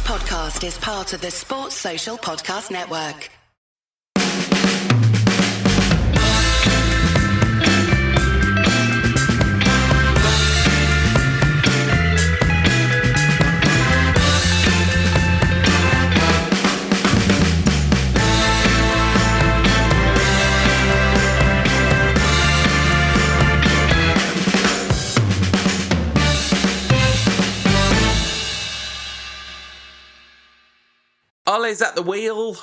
podcast is part of the Sports Social Podcast Network. Ole's at the wheel.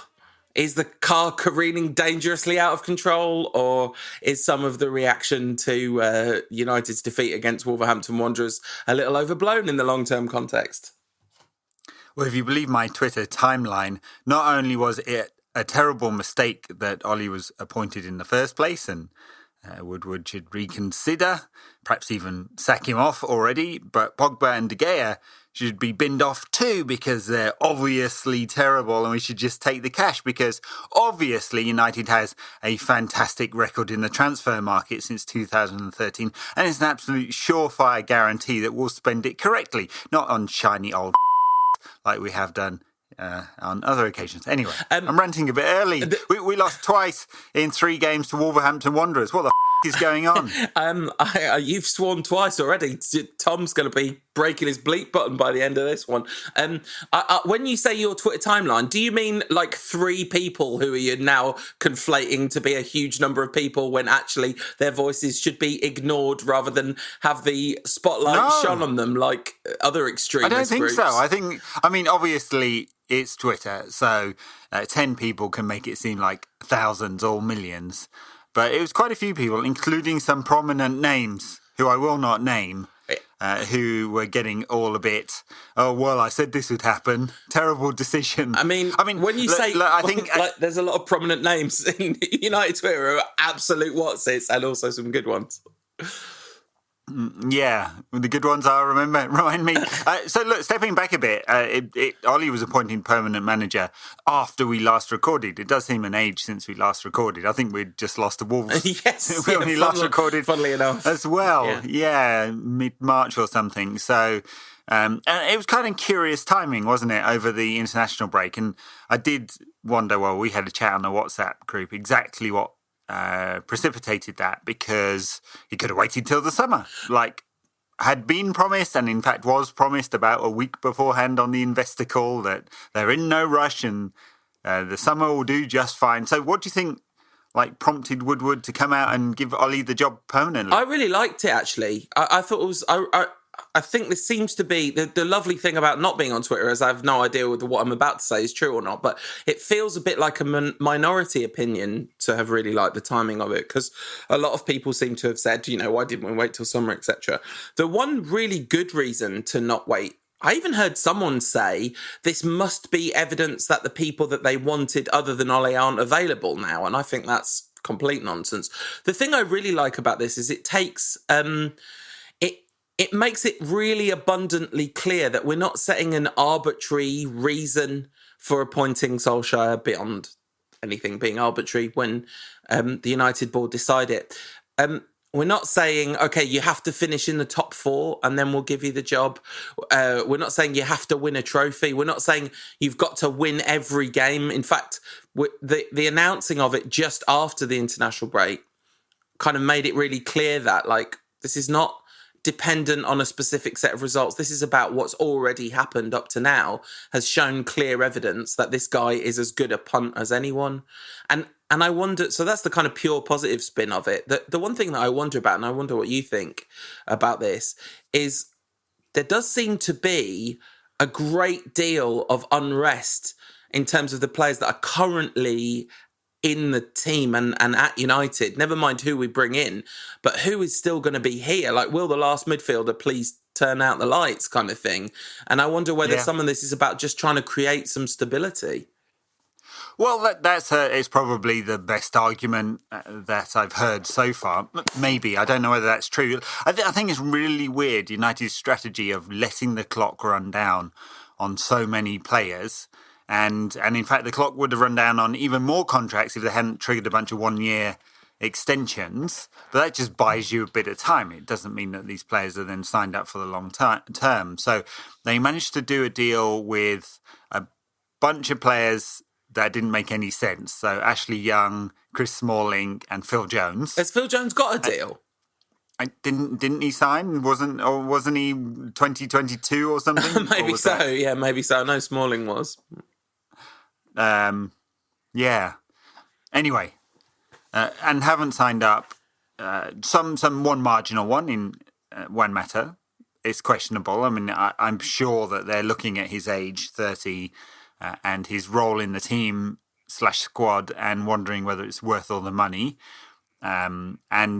Is the car careening dangerously out of control, or is some of the reaction to United's defeat against Wolverhampton Wanderers a little overblown in the long-term context? Well, if you believe my Twitter timeline, not only was it a terrible mistake that Ole was appointed in the first place, and Woodward should reconsider, perhaps even sack him off already, but Pogba and De Gea should be binned off too because they're obviously terrible and we should just take the cash because obviously United has a fantastic record in the transfer market since 2013 and it's an absolute surefire guarantee that we'll spend it correctly, not on shiny old like we have done on other occasions. Anyway, I'm ranting a bit early. We lost twice in 3 games to Wolverhampton Wanderers. What the is going on? You've sworn twice already. Tom's going to be breaking his bleep button by the end of this one. When you say your Twitter timeline, do you mean like 3 people who are now conflating to be a huge number of people when actually their voices should be ignored rather than have the spotlight shone on them like other extremist I don't think groups? so. I mean, obviously it's Twitter, so 10 people can make it seem like thousands or millions. But it was quite a few people, including some prominent names, who I will not name, who were getting all a bit, oh, well, I said this would happen. Terrible decision. I mean when you say, I think there's a lot of prominent names in United Twitter who are absolute whatsits and also some good ones. Yeah, the good ones are, remind me. So look, stepping back a bit, Ole was appointed permanent manager after we last recorded. It does seem an age since we last recorded. I think we'd just lost the Wolves. Yes. We only last recorded, funnily enough. as well. Yeah, mid-March or something. So and it was kind of curious timing, wasn't it, over the international break? And I did wonder, well, we had a chat on the WhatsApp group, exactly what precipitated that, because he could have waited till the summer, like had been promised, and in fact was promised about a week beforehand on the investor call that they're in no rush and the summer will do just fine. So what do you think prompted Woodward to come out and give Ole the job permanently? I really liked it, actually. I thought it was... I think this seems to be the lovely thing about not being on Twitter, as I have no idea whether what I'm about to say is true or not, but it feels a bit like a minority opinion to have really liked the timing of it, because a lot of people seem to have said, why didn't we wait till summer, etc. The one really good reason to not wait, I even heard someone say this must be evidence that the people that they wanted other than Ole aren't available now, and I think that's complete nonsense. The thing I really like about this is it takes... It makes it really abundantly clear that we're not setting an arbitrary reason for appointing Solskjaer beyond anything being arbitrary when the United board decide it. We're not saying, okay, you have to finish in the top 4 and then we'll give you the job. We're not saying you have to win a trophy. We're not saying you've got to win every game. In fact, the announcing of it just after the international break kind of made it really clear that, this is not dependent on a specific set of results. This is about what's already happened up to now, has shown clear evidence that this guy is as good a punt as anyone. And I wonder, so that's the kind of pure positive spin of it. The one thing that I wonder about, and I wonder what you think about this, is there does seem to be a great deal of unrest in terms of the players that are currently in the team and at United, never mind who we bring in, but who is still going to be here? Will the last midfielder please turn out the lights kind of thing? And I wonder whether some of this is about just trying to create some stability. Well, it's probably the best argument that I've heard so far. Maybe. I don't know whether that's true. I think it's really weird, United's strategy of letting the clock run down on so many players. And in fact, the clock would have run down on even more contracts if they hadn't triggered a bunch of 1-year extensions, but that just buys you a bit of time. It doesn't mean that these players are then signed up for the long term. So they managed to do a deal with a bunch of players that didn't make any sense. So Ashley Young, Chris Smalling, and Phil Jones. Has Phil Jones got a deal? Didn't he sign? Wasn't he 2022 or something? Maybe so. That? Yeah, maybe so. I know Smalling was. Yeah. Anyway, and haven't signed up one marginal one in Juan Mata. It's questionable. I mean, I'm sure that they're looking at his age, 30, and his role in the team / squad, and wondering whether it's worth all the money. And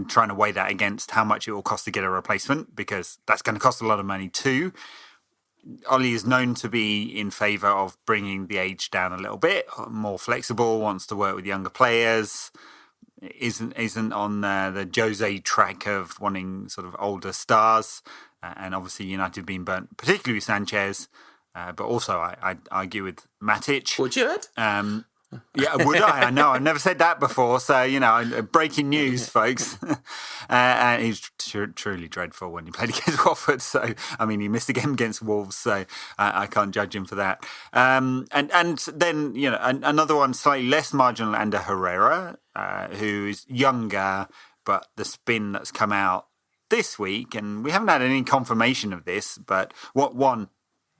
trying to weigh that against how much it will cost to get a replacement, because that's going to cost a lot of money too. Ollie is known to be in favour of bringing the age down a little bit, more flexible, wants to work with younger players, isn't on the Jose track of wanting sort of older stars, and obviously United being burnt, particularly with Sanchez, but also I'd argue with Matic. Would you, Ed? Yeah, would I? I know. I've never said that before. So, breaking news, folks. And he's truly dreadful when he played against Watford. So, I mean, he missed a game against Wolves. So, I can't judge him for that. And then, another one slightly less marginal, Ander Herrera, who is younger, but the spin that's come out this week, and we haven't had any confirmation of this, but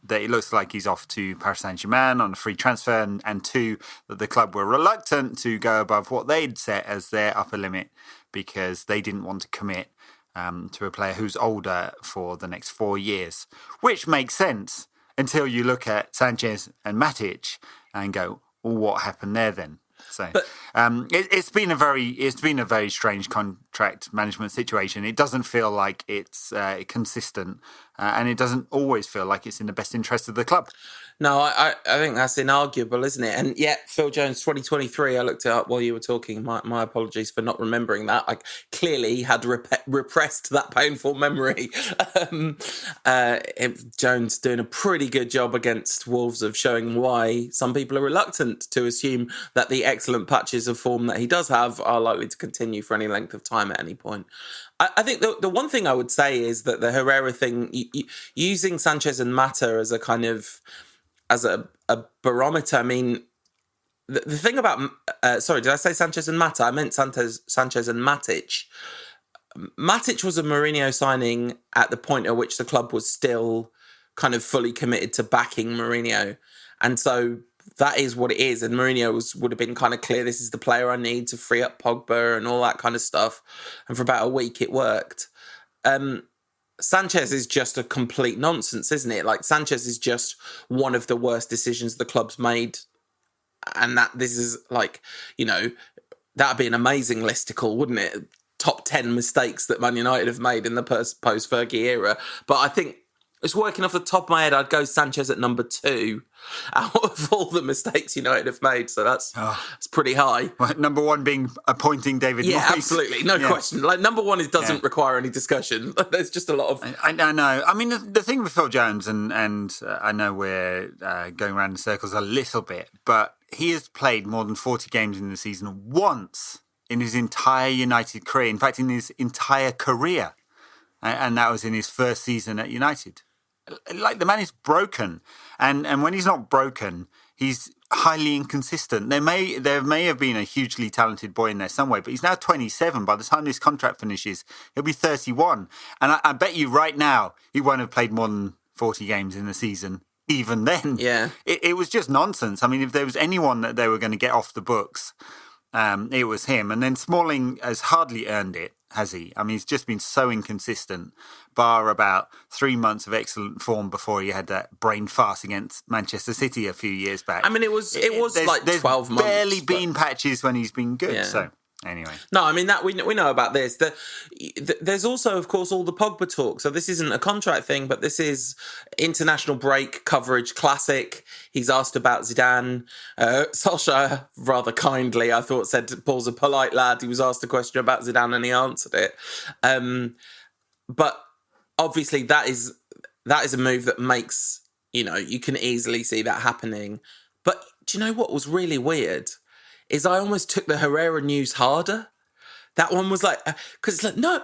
that it looks like he's off to Paris Saint-Germain on a free transfer, and two, that the club were reluctant to go above what they'd set as their upper limit because they didn't want to commit to a player who's older for the next 4 years, which makes sense until you look at Sanchez and Matic and go, well, what happened there then? So it's been a very strange contract management situation. It doesn't feel like it's consistent, and it doesn't always feel like it's in the best interest of the club. No, I think that's inarguable, isn't it? And yet, Phil Jones, 2023, I looked it up while you were talking. My apologies for not remembering that. I clearly had repressed that painful memory. Jones doing a pretty good job against Wolves of showing why some people are reluctant to assume that the excellent patches of form that he does have are likely to continue for any length of time at any point. I think the one thing I would say is that the Herrera thing, using Sanchez and Mata as a kind of as a barometer. I mean, the thing about sorry, did I say Sanchez and Mata? I meant Sanchez and Matic. Matic was a Mourinho signing at the point at which the club was still kind of fully committed to backing Mourinho, and so that is what it is. And Mourinho would have been kind of clear, this is the player I need to free up Pogba and all that kind of stuff. And for about a week, it worked. Sanchez is just a complete nonsense, isn't it? Like, Sanchez is just one of the worst decisions the club's made. And this is like, that'd be an amazing listicle, wouldn't it? Top 10 mistakes that Man United have made in the post-Fergie era. But I think it's working off the top of my head. I'd go Sanchez at number 2 out of all the mistakes United have made. So that's pretty high. Well, number 1 being appointing David Moyes. Yeah, absolutely. No question. Like, number 1 doesn't require any discussion. There's just a lot of... I know. I mean, the thing with Phil Jones, and I know we're going around in circles a little bit, but he has played more than 40 games in the season once in his entire United career. In fact, in his entire career. And that was in his first season at United. Like, the man is broken, and when he's not broken, he's highly inconsistent. There may have been a hugely talented boy in there somewhere, but he's now 27. By the time this contract finishes, he'll be 31, and I bet you right now he won't have played more than 40 games in the season. Even then, it was just nonsense. I mean, if there was anyone that they were going to get off the books, it was him. And then Smalling has hardly earned it, has he? I mean, he's just been so inconsistent, bar about 3 months of excellent form before he had that brain farce against Manchester City a few years back. I mean, it was like 12 months. There's barely been patches when he's been good, so... Anyway. No, I mean, that we know about this. There's also, of course, all the Pogba talk. So this isn't a contract thing, but this is international break coverage classic. He's asked about Zidane. Solskjaer, rather kindly, I thought, said Paul's a polite lad. He was asked a question about Zidane and he answered it. But obviously that is a move that makes, you can easily see that happening. But do you know what was really weird? Is I almost took the Herrera news harder, That one was like, because it's like, no,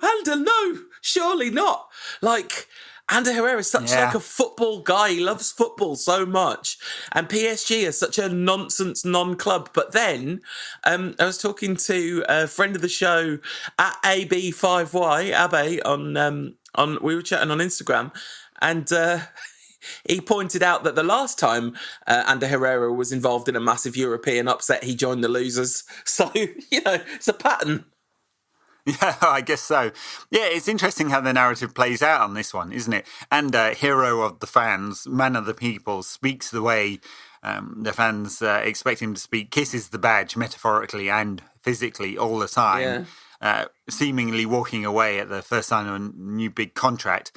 Ander, no, surely not. Like, Ander Herrera is such like a football guy. He loves football so much. And PSG is such a nonsense non-club. But then I was talking to a friend of the show at AB5Y, Abe, on we were chatting on Instagram. And he pointed out that the last time Ander Herrera was involved in a massive European upset, he joined the losers. So, it's a pattern. Yeah, I guess so. Yeah, it's interesting how the narrative plays out on this one, isn't it? And hero of the fans, man of the people, speaks the way the fans expect him to speak, kisses the badge metaphorically and physically all the time, seemingly walking away at the first sign of a new big contract.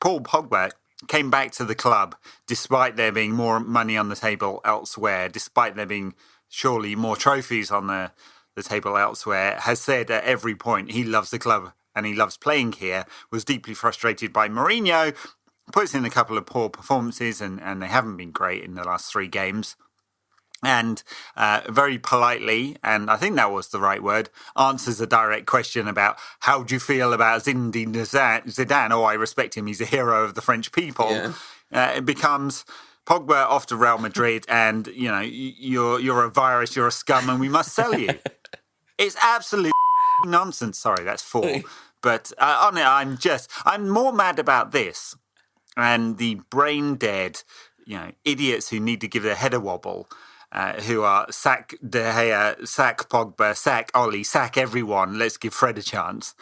Paul Pogba came back to the club despite there being more money on the table elsewhere, despite there being surely more trophies on the table elsewhere, has said at every point he loves the club and he loves playing here, was deeply frustrated by Mourinho, puts in a couple of poor performances and they haven't been great in the last 3 games. And very politely, and I think that was the right word, answers a direct question about how do you feel about Zinedine Zidane? Oh, I respect him. He's a hero of the French people. Yeah. It becomes Pogba off to Real Madrid, and you're a virus, you're a scum, and we must sell you. It's absolute nonsense. Sorry, that's 4. But I'm more mad about this and the brain dead, idiots who need to give their head a wobble. Who are sack De Gea, sack Pogba, sack Ole, sack everyone. Let's give Fred a chance.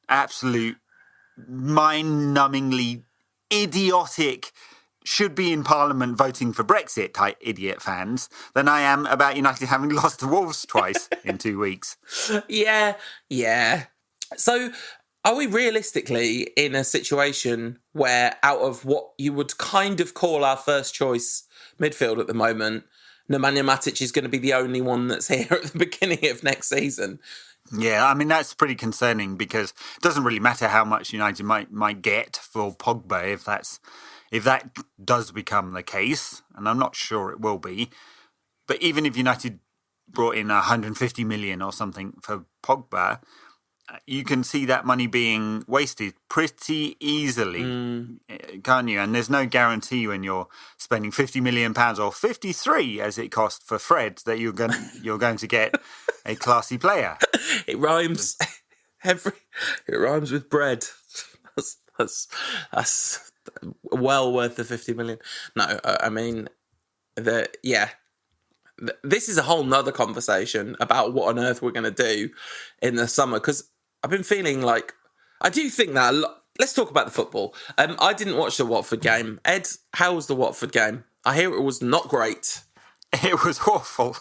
Absolute mind-numbingly idiotic, should be in Parliament voting for Brexit type idiot fans than I am about United having lost to Wolves twice in 2 weeks. Yeah. So are we realistically in a situation where out of what you would kind of call our first choice midfield at the moment, Nemanja Matic is going to be the only one that's here at the beginning of next season? Yeah, I mean, that's pretty concerning because it doesn't really matter how much United might get for Pogba if that does become the case, and I'm not sure it will be. But even if United brought in 150 million or something for Pogba, you can see that money being wasted pretty easily, can't you? And there's no guarantee when you're spending £50 million or 53 as it cost for Fred that you're going to get a classy player. It rhymes. It rhymes with bread. That's well worth the 50 million. No, I mean, this is a whole nother conversation about what on earth we're going to do in the summer, because I've been feeling like, I do think that let's talk about the football. I didn't watch the Watford game. Ed, how was the Watford game? I hear it was not great. It was awful.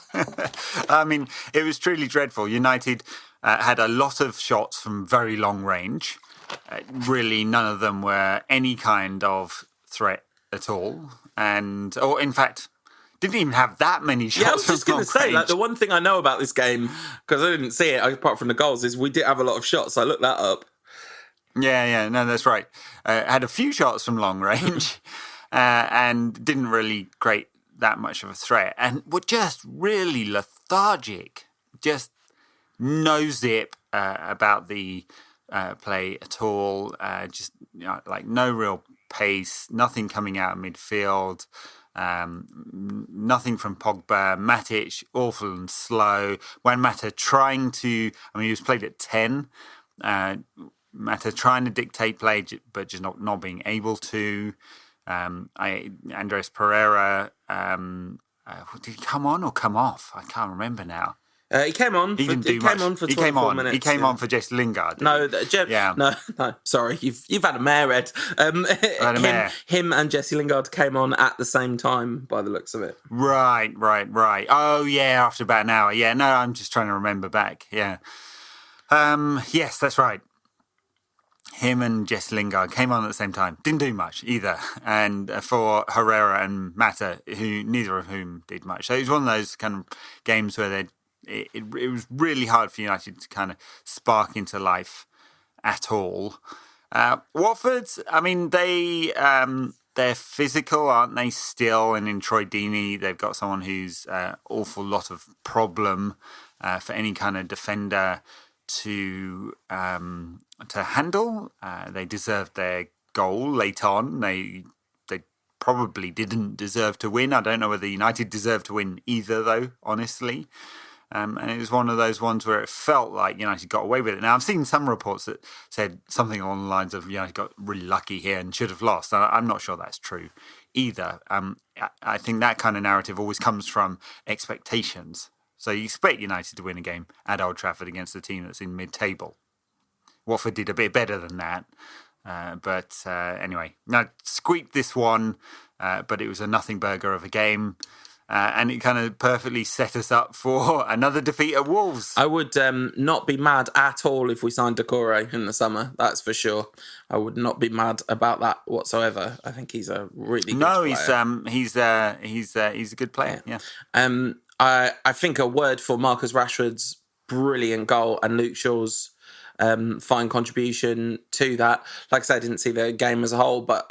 I mean, it was truly dreadful. United had a lot of shots from very long range. Really, none of them were any kind of threat at all. Or in fact, didn't even have that many shots. Yeah, I was just going to say, like, the one thing I know about this game, because I didn't see it apart from the goals, is we did have a lot of shots. I looked that up. Yeah, no, that's right. Had a few shots from long range and didn't really create that much of a threat, and were just really lethargic, just no zip about the play at all. Just like no real pace, nothing coming out of midfield. Nothing from Pogba. Matic, awful and slow. When Mata trying to, he was played at 10. Mata trying to dictate play, but just not being able to. Andres Pereira, did he come on or come off? I can't remember now. He came on. He didn't do much. Came on for 24 minutes. He came on for Jesse Lingard. No. Sorry, you've had a mare, Ed. Him and Jesse Lingard came on at the same time, by the looks of it. Right. Oh yeah, after about an hour. Yeah, no, I'm just trying to remember back. Yeah. Yes, that's right. Him and Jesse Lingard came on at the same time. Didn't do much either. And for Herrera and Mata, neither of whom did much. So it was one of those kind of games where it was really hard for United to kind of spark into life at all. Watford, they're physical, aren't they, still? And in Troy Deeney, they've got someone who's awful lot of problem. for any kind of defender to handle. They deserved their goal late on. They probably didn't deserve to win. I don't know whether United deserved to win either, though, honestly. And it was one of those ones where it felt like United got away with it. Now, I've seen some reports that said something along the lines of United got really lucky here and should have lost. I'm not sure that's true either. I think that kind of narrative always comes from expectations. So you expect United to win a game at Old Trafford against a team that's in mid-table. Watford did a bit better than that. But anyway, now squeaked this one, but it was a nothing burger of a game. And it kind of perfectly set us up for another defeat at Wolves. I would not be mad at all if we signed Decore in the summer. That's for sure. I would not be mad about that whatsoever. I think he's a really good player. He's a good player. Yeah. I think a word for Marcus Rashford's brilliant goal and Luke Shaw's fine contribution to that. Like I said, I didn't see the game as a whole, but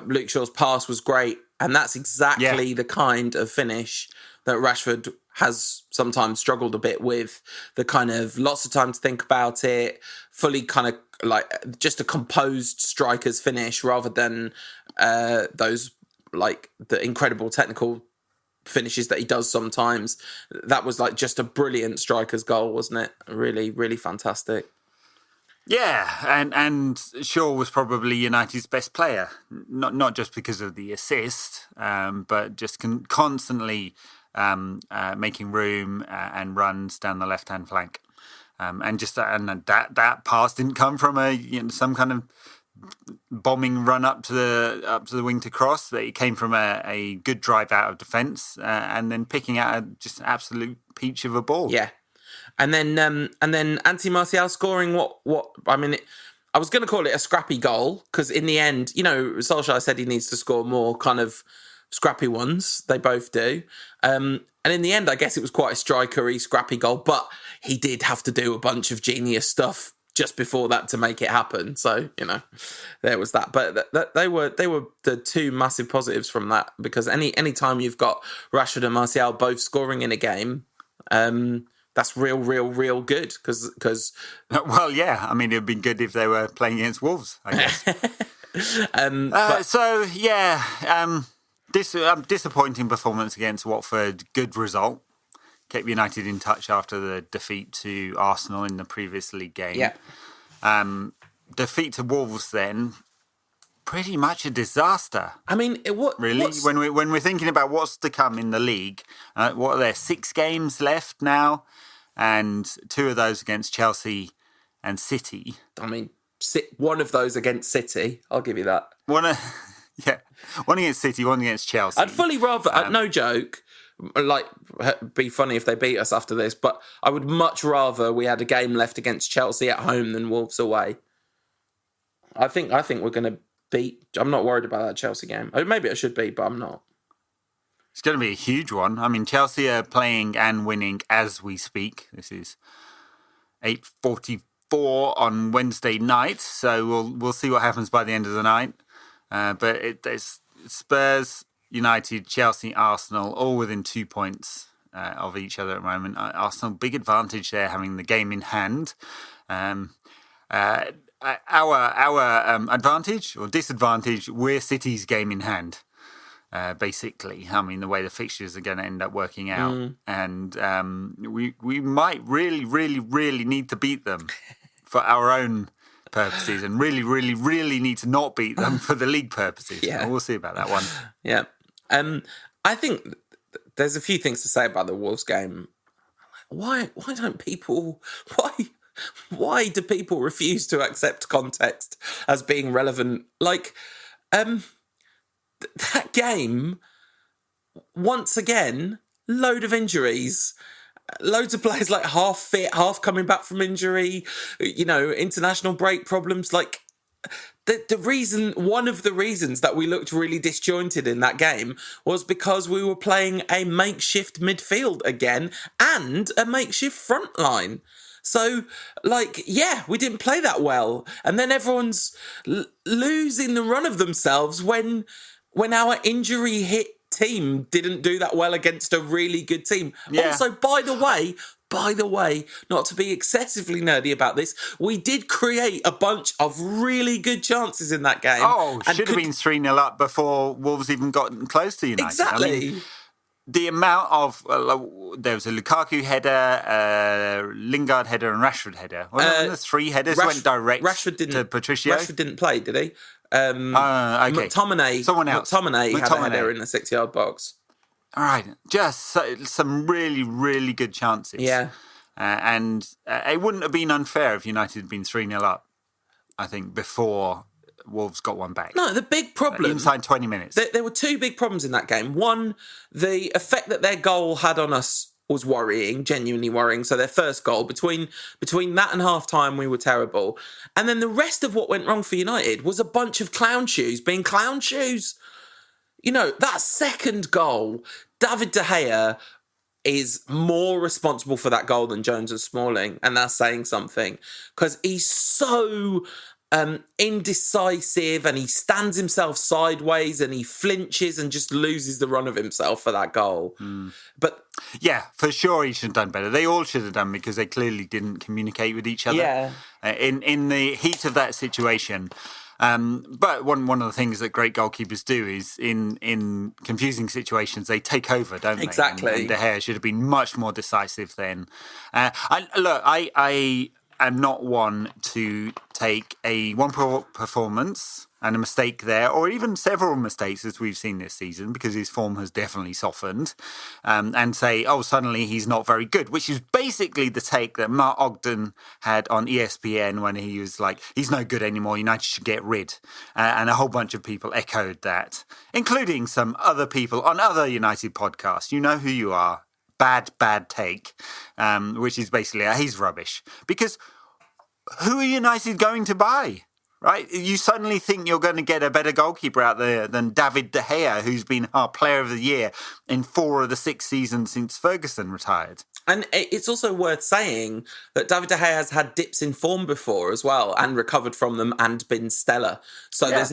Luke Shaw's pass was great. And that's exactly the kind of finish that Rashford has sometimes struggled a bit with. The kind of lots of time to think about it, fully kind of like just a composed striker's finish rather than those like the incredible technical finishes that he does sometimes. That was like just a brilliant striker's goal, wasn't it? Really, really fantastic. Yeah, and Shaw was probably United's best player, not just because of the assist, but just constantly making room and runs down the left-hand flank, and that pass didn't come from some kind of bombing run up to the wing to cross. But it came from a good drive out of defence, and then picking out just an absolute peach of a ball. Yeah. And then Anthony Martial scoring what I mean, I was going to call it a scrappy goal because in the end, Solskjaer said he needs to score more kind of scrappy ones. They both do. And in the end, I guess it was quite a striker-y, scrappy goal, but he did have to do a bunch of genius stuff just before that to make it happen. So, there was that. But they were the two massive positives from that because any time you've got Rashford and Martial both scoring in a game, that's real good because well, yeah. I mean, it'd be good if they were playing against Wolves, I guess. Disappointing performance against Watford. Good result. Kept United in touch after the defeat to Arsenal in the previous league game. Yeah. Defeat to Wolves then. Pretty much a disaster. I mean, when we're thinking about what's to come in the league, what are there? 6 games left now, and 2 of those against Chelsea and City. I mean, one of those against City. I'll give you that. One against City, one against Chelsea. I'd fully rather, no joke, like be funny if they beat us after this, but I would much rather we had a game left against Chelsea at home than Wolves away. I think we're going to beat. I'm not worried about that Chelsea game. Maybe I should be, but I'm not. It's going to be a huge one. I mean, Chelsea are playing and winning as we speak. This is 8:44 on Wednesday night, so we'll see what happens by the end of the night. But there's Spurs, United, Chelsea, Arsenal, all within 2 points of each other at the moment. Arsenal, big advantage there, having the game in hand. Our advantage or disadvantage, we're City's game in hand, basically. I mean, the way the fixtures are going to end up working out. And we might really need to beat them for our own purposes and really need to not beat them for the league purposes. Yeah. We'll see about that one. Yeah. I think there's a few things to say about the Wolves game. Why do people refuse to accept context as being relevant? Like, that game, once again, load of injuries, loads of players like half fit, half coming back from injury, international break problems. Like, one of the reasons that we looked really disjointed in that game was because we were playing a makeshift midfield again and a makeshift front line. So, we didn't play that well. And then everyone's losing the run of themselves when our injury hit team didn't do that well against a really good team. Yeah. Also, by the way, not to be excessively nerdy about this, we did create a bunch of really good chances in that game. Oh, should have been 3-0 up before Wolves even got close to United. Exactly. I mean, the amount of... there was a Lukaku header, Lingard header and Rashford header. The 3 headers went direct to Patricio. Rashford didn't play, did he? Okay. McTominay. Someone else. McTominay had a header in the 6-yard box. All right. Just some really, really good chances. Yeah. And it wouldn't have been unfair if United had been 3-0 up, I think, before Wolves got one back. No, the big problem... inside 20 minutes. There were 2 big problems in that game. One, the effect that their goal had on us was worrying, genuinely worrying. So their first goal, between that and half-time, we were terrible. And then the rest of what went wrong for United was a bunch of clown shoes being clown shoes. You know, that second goal, David De Gea is more responsible for that goal than Jones and Smalling, and that's saying something, because he's so indecisive, and he stands himself sideways and he flinches and just loses the run of himself for that goal. But yeah, for sure he should have done better. They all should have done, because they clearly didn't communicate with each other. Yeah. In the heat of that situation. But one of the things that great goalkeepers do is in confusing situations, they take over, don't they? Exactly. And De Gea should have been much more decisive then. I am not one to take one performance and a mistake there, or even several mistakes as we've seen this season, because his form has definitely softened, and say, oh, suddenly he's not very good, which is basically the take that Mark Ogden had on ESPN when he was like, he's no good anymore, United should get rid. And a whole bunch of people echoed that, including some other people on other United podcasts. You know who you are. Bad take, which is basically, he's rubbish. Because who are United going to buy? Right? You suddenly think you're going to get a better goalkeeper out there than David De Gea, who's been our player of the year in 4 of the 6 seasons since Ferguson retired. And it's also worth saying that David De Gea has had dips in form before as well, and recovered from them and been stellar. So I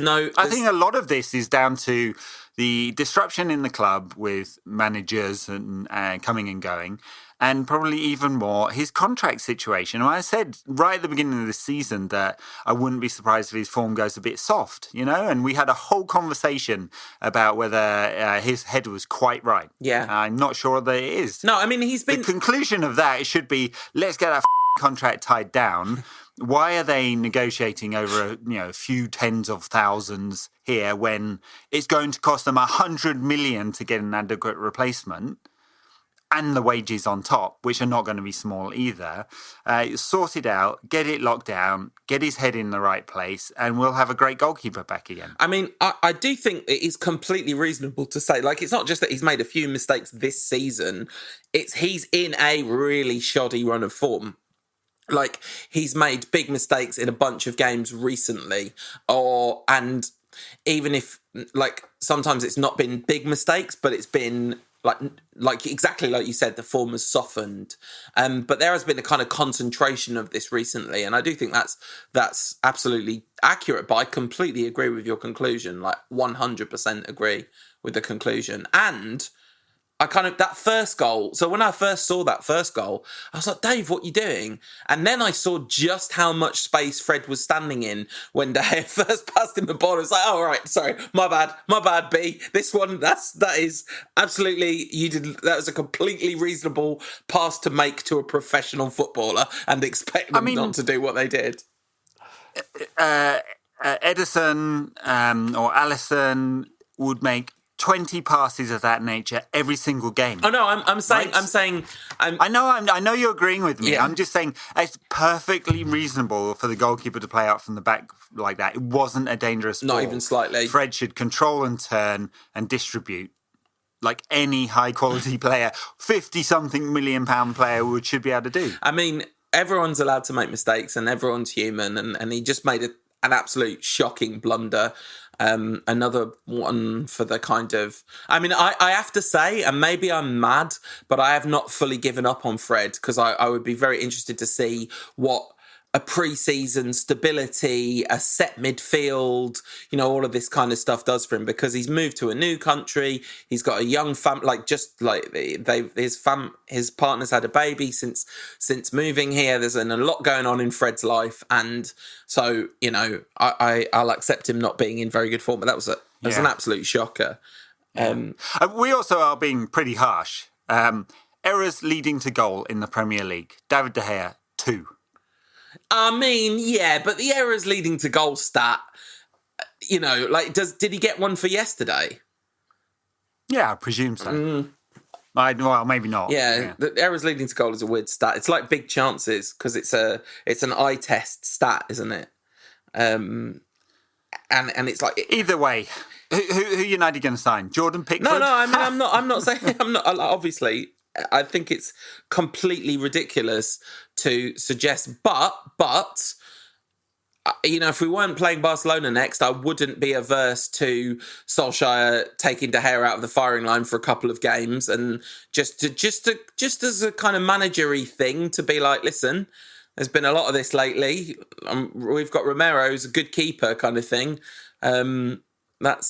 think a lot of this is down to the disruption in the club with managers and coming and going, and probably even more his contract situation. And I said right at the beginning of the season that I wouldn't be surprised if his form goes a bit soft, and we had a whole conversation about whether his head was quite right. Yeah. I'm not sure that it is. No, I mean, the conclusion of that should be, let's get that contract tied down. Why are they negotiating over a few tens of thousands here when it's going to cost them 100 million to get an adequate replacement, and the wages on top, which are not going to be small either? Sort it out, get it locked down, get his head in the right place, and we'll have a great goalkeeper back again. I mean, I do think it is completely reasonable to say, like, it's not just that he's made a few mistakes this season, it's he's in a really shoddy run of form. Like, he's made big mistakes in a bunch of games recently, and even if, like, sometimes it's not been big mistakes, but it's been like exactly like you said, the form has softened. But there has been a kind of concentration of this recently, and I do think that's absolutely accurate. But I completely agree with your conclusion, like 100% agree with the conclusion. And that first goal. So when I first saw that first goal, I was like, Dave, what are you doing? And then I saw just how much space Fred was standing in when De Gea first passed him the ball. I was like, oh, right, sorry, my bad, B. This one, that is absolutely, that was a completely reasonable pass to make to a professional footballer and expect them not to do what they did. Edison or Alisson would make 20 passes of that nature every single game. Oh no, I'm saying, right? I know you're agreeing with me. Yeah. I'm just saying it's perfectly reasonable for the goalkeeper to play out from the back like that. It wasn't a dangerous ball. Not even slightly. Fred should control and turn and distribute like any high quality player, 50-something million pound player should be able to do. I mean, everyone's allowed to make mistakes, and everyone's human, and he just made an absolute shocking blunder. Another one for the kind of... I mean, I have to say, and maybe I'm mad, but I have not fully given up on Fred, because I would be very interested to see what a pre-season stability, a set midfield, all of this kind of stuff does for him, because he's moved to a new country. He's got a young family, his partner's had a baby since moving here. There's a lot going on in Fred's life, and so I'll accept him not being in very good form. But that was an absolute shocker. We also are being pretty harsh. Errors leading to goal in the Premier League. David De Gea, 2. I mean, yeah, but the errors leading to goal stat, did he get one for yesterday? Yeah, I presume so. Well, maybe not. Yeah, the errors leading to goal is a weird stat. It's like big chances, because it's an eye test stat, isn't it? And it's like either way. Who United going to sign? Jordan Pickford? No. I mean, I'm not saying. I'm not. Obviously, I think it's completely ridiculous to suggest. But if we weren't playing Barcelona next, I wouldn't be averse to Solskjaer taking De Gea out of the firing line for a couple of games, and just as a kind of managery thing, to be like, listen, there's been a lot of this lately. We've got Romero, who's a good keeper, kind of thing. But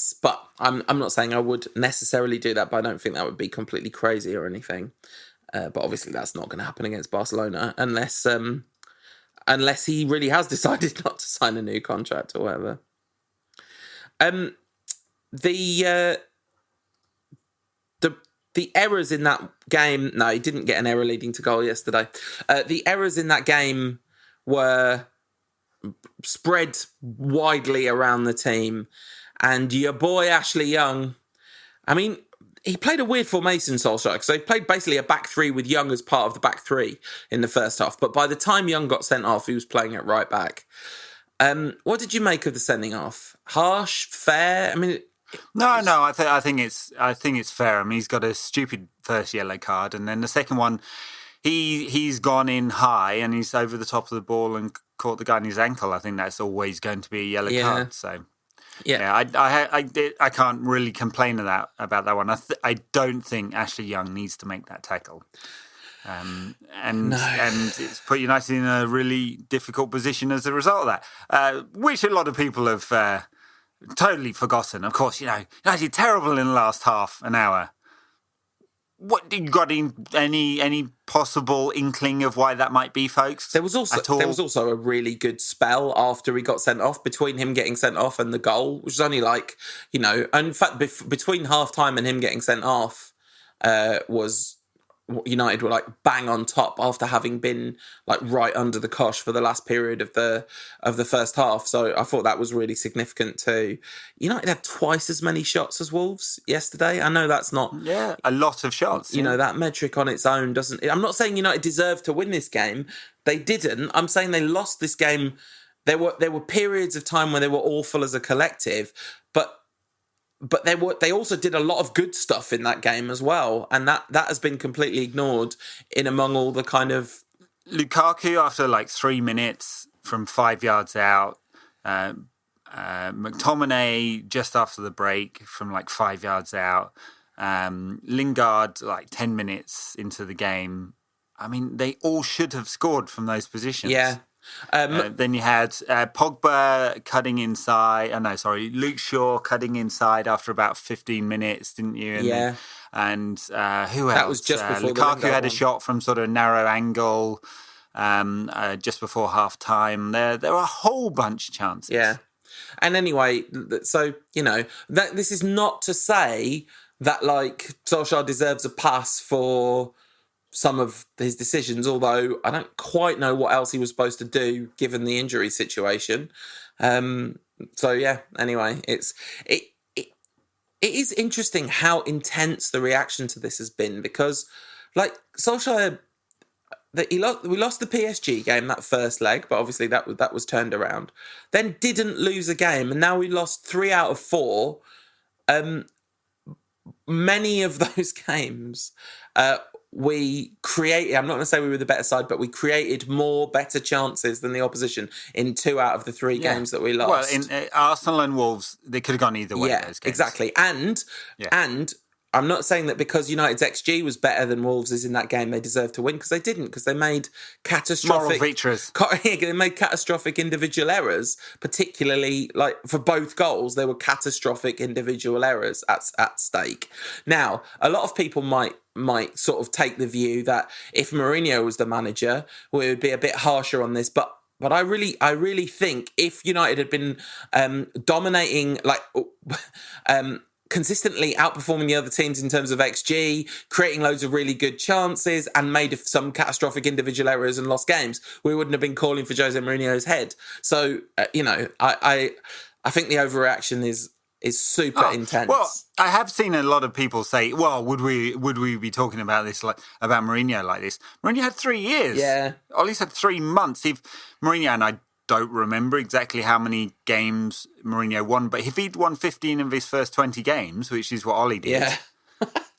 I'm not saying I would necessarily do that, but I don't think that would be completely crazy or anything. But obviously that's not going to happen against Barcelona unless he really has decided not to sign a new contract or whatever. The errors in that game. No, he didn't get an error leading to goal yesterday. The errors in that game were spread widely around the team. And your boy Ashley Young, I mean, he played a weird formation, Solskjaer, because they played basically a back three with Young as part of the back three in the first half. But by the time Young got sent off, he was playing at right back. What did you make of the sending off? Harsh, fair? I mean, no. I think it's fair. I mean, he's got a stupid first yellow card, and then the second one, he's gone in high and he's over the top of the ball and caught the guy in his ankle. I think that's always going to be a yellow card. So. Yeah, I can't really complain about that one. I don't think Ashley Young needs to make that tackle, and it's put United in a really difficult position as a result of that, which a lot of people have totally forgotten. Of course, United terrible in the last half an hour. What you got any possible inkling of why that might be, folks? There was also a really good spell after he got sent off, between him getting sent off and the goal, which was only in fact between half time and him getting sent off was United were bang on top after having been right under the cosh for the last period of the first half. So I thought that was really significant too. United had twice as many shots as Wolves yesterday. I know that's not a lot of shots. That metric on its own doesn't. I'm not saying United deserved to win this game. They didn't. I'm saying they lost this game. There were periods of time where they were awful as a collective, but they also did a lot of good stuff in that game as well, and that has been completely ignored in among all the kind of Lukaku after 3 minutes from 5 yards out, McTominay just after the break from 5 yards out, Lingard 10 minutes into the game. I mean, they all should have scored from those positions. Yeah. Then you had Pogba cutting inside. Luke Shaw cutting inside after about 15 minutes, didn't you? And who else? That was just before Lukaku had a shot from sort of a narrow angle just before half time. There were a whole bunch of chances. Yeah. And anyway, so, this is not to say that Solskjaer deserves a pass for some of his decisions, although I don't quite know what else he was supposed to do given the injury situation. So yeah, anyway, it is interesting how intense the reaction to this has been, because Solskjaer, we lost the PSG game, that first leg, but obviously that was turned around. Then didn't lose a game, and now we lost 3 out of 4. Many of those games, we created, I'm not going to say we were the better side, but we created better chances than the opposition in 2 out of the 3 games that we lost. Well, in Arsenal and Wolves, they could have gone either way. Yeah, those games. Exactly. And I'm not saying that because United's XG was better than Wolves' in that game, they deserved to win, because they didn't, because they made catastrophic... Moral victories. They made catastrophic individual errors, particularly like for both goals. There were catastrophic individual errors at stake. Now, a lot of people might sort of take the view that if Mourinho was the manager, we would be a bit harsher on this, but I really think if United had been dominating, consistently outperforming the other teams in terms of XG, creating loads of really good chances, and made some catastrophic individual errors and lost games, we wouldn't have been calling for Jose Mourinho's head. So, I think the overreaction is super intense. Well, I have seen a lot of people say, well, would we be talking about this about Mourinho like this? Mourinho had 3 years. Yeah. Ollie's had 3 months. If Mourinho, and I don't remember exactly how many games Mourinho won, but if he'd won 15 of his first 20 games, which is what Ollie did,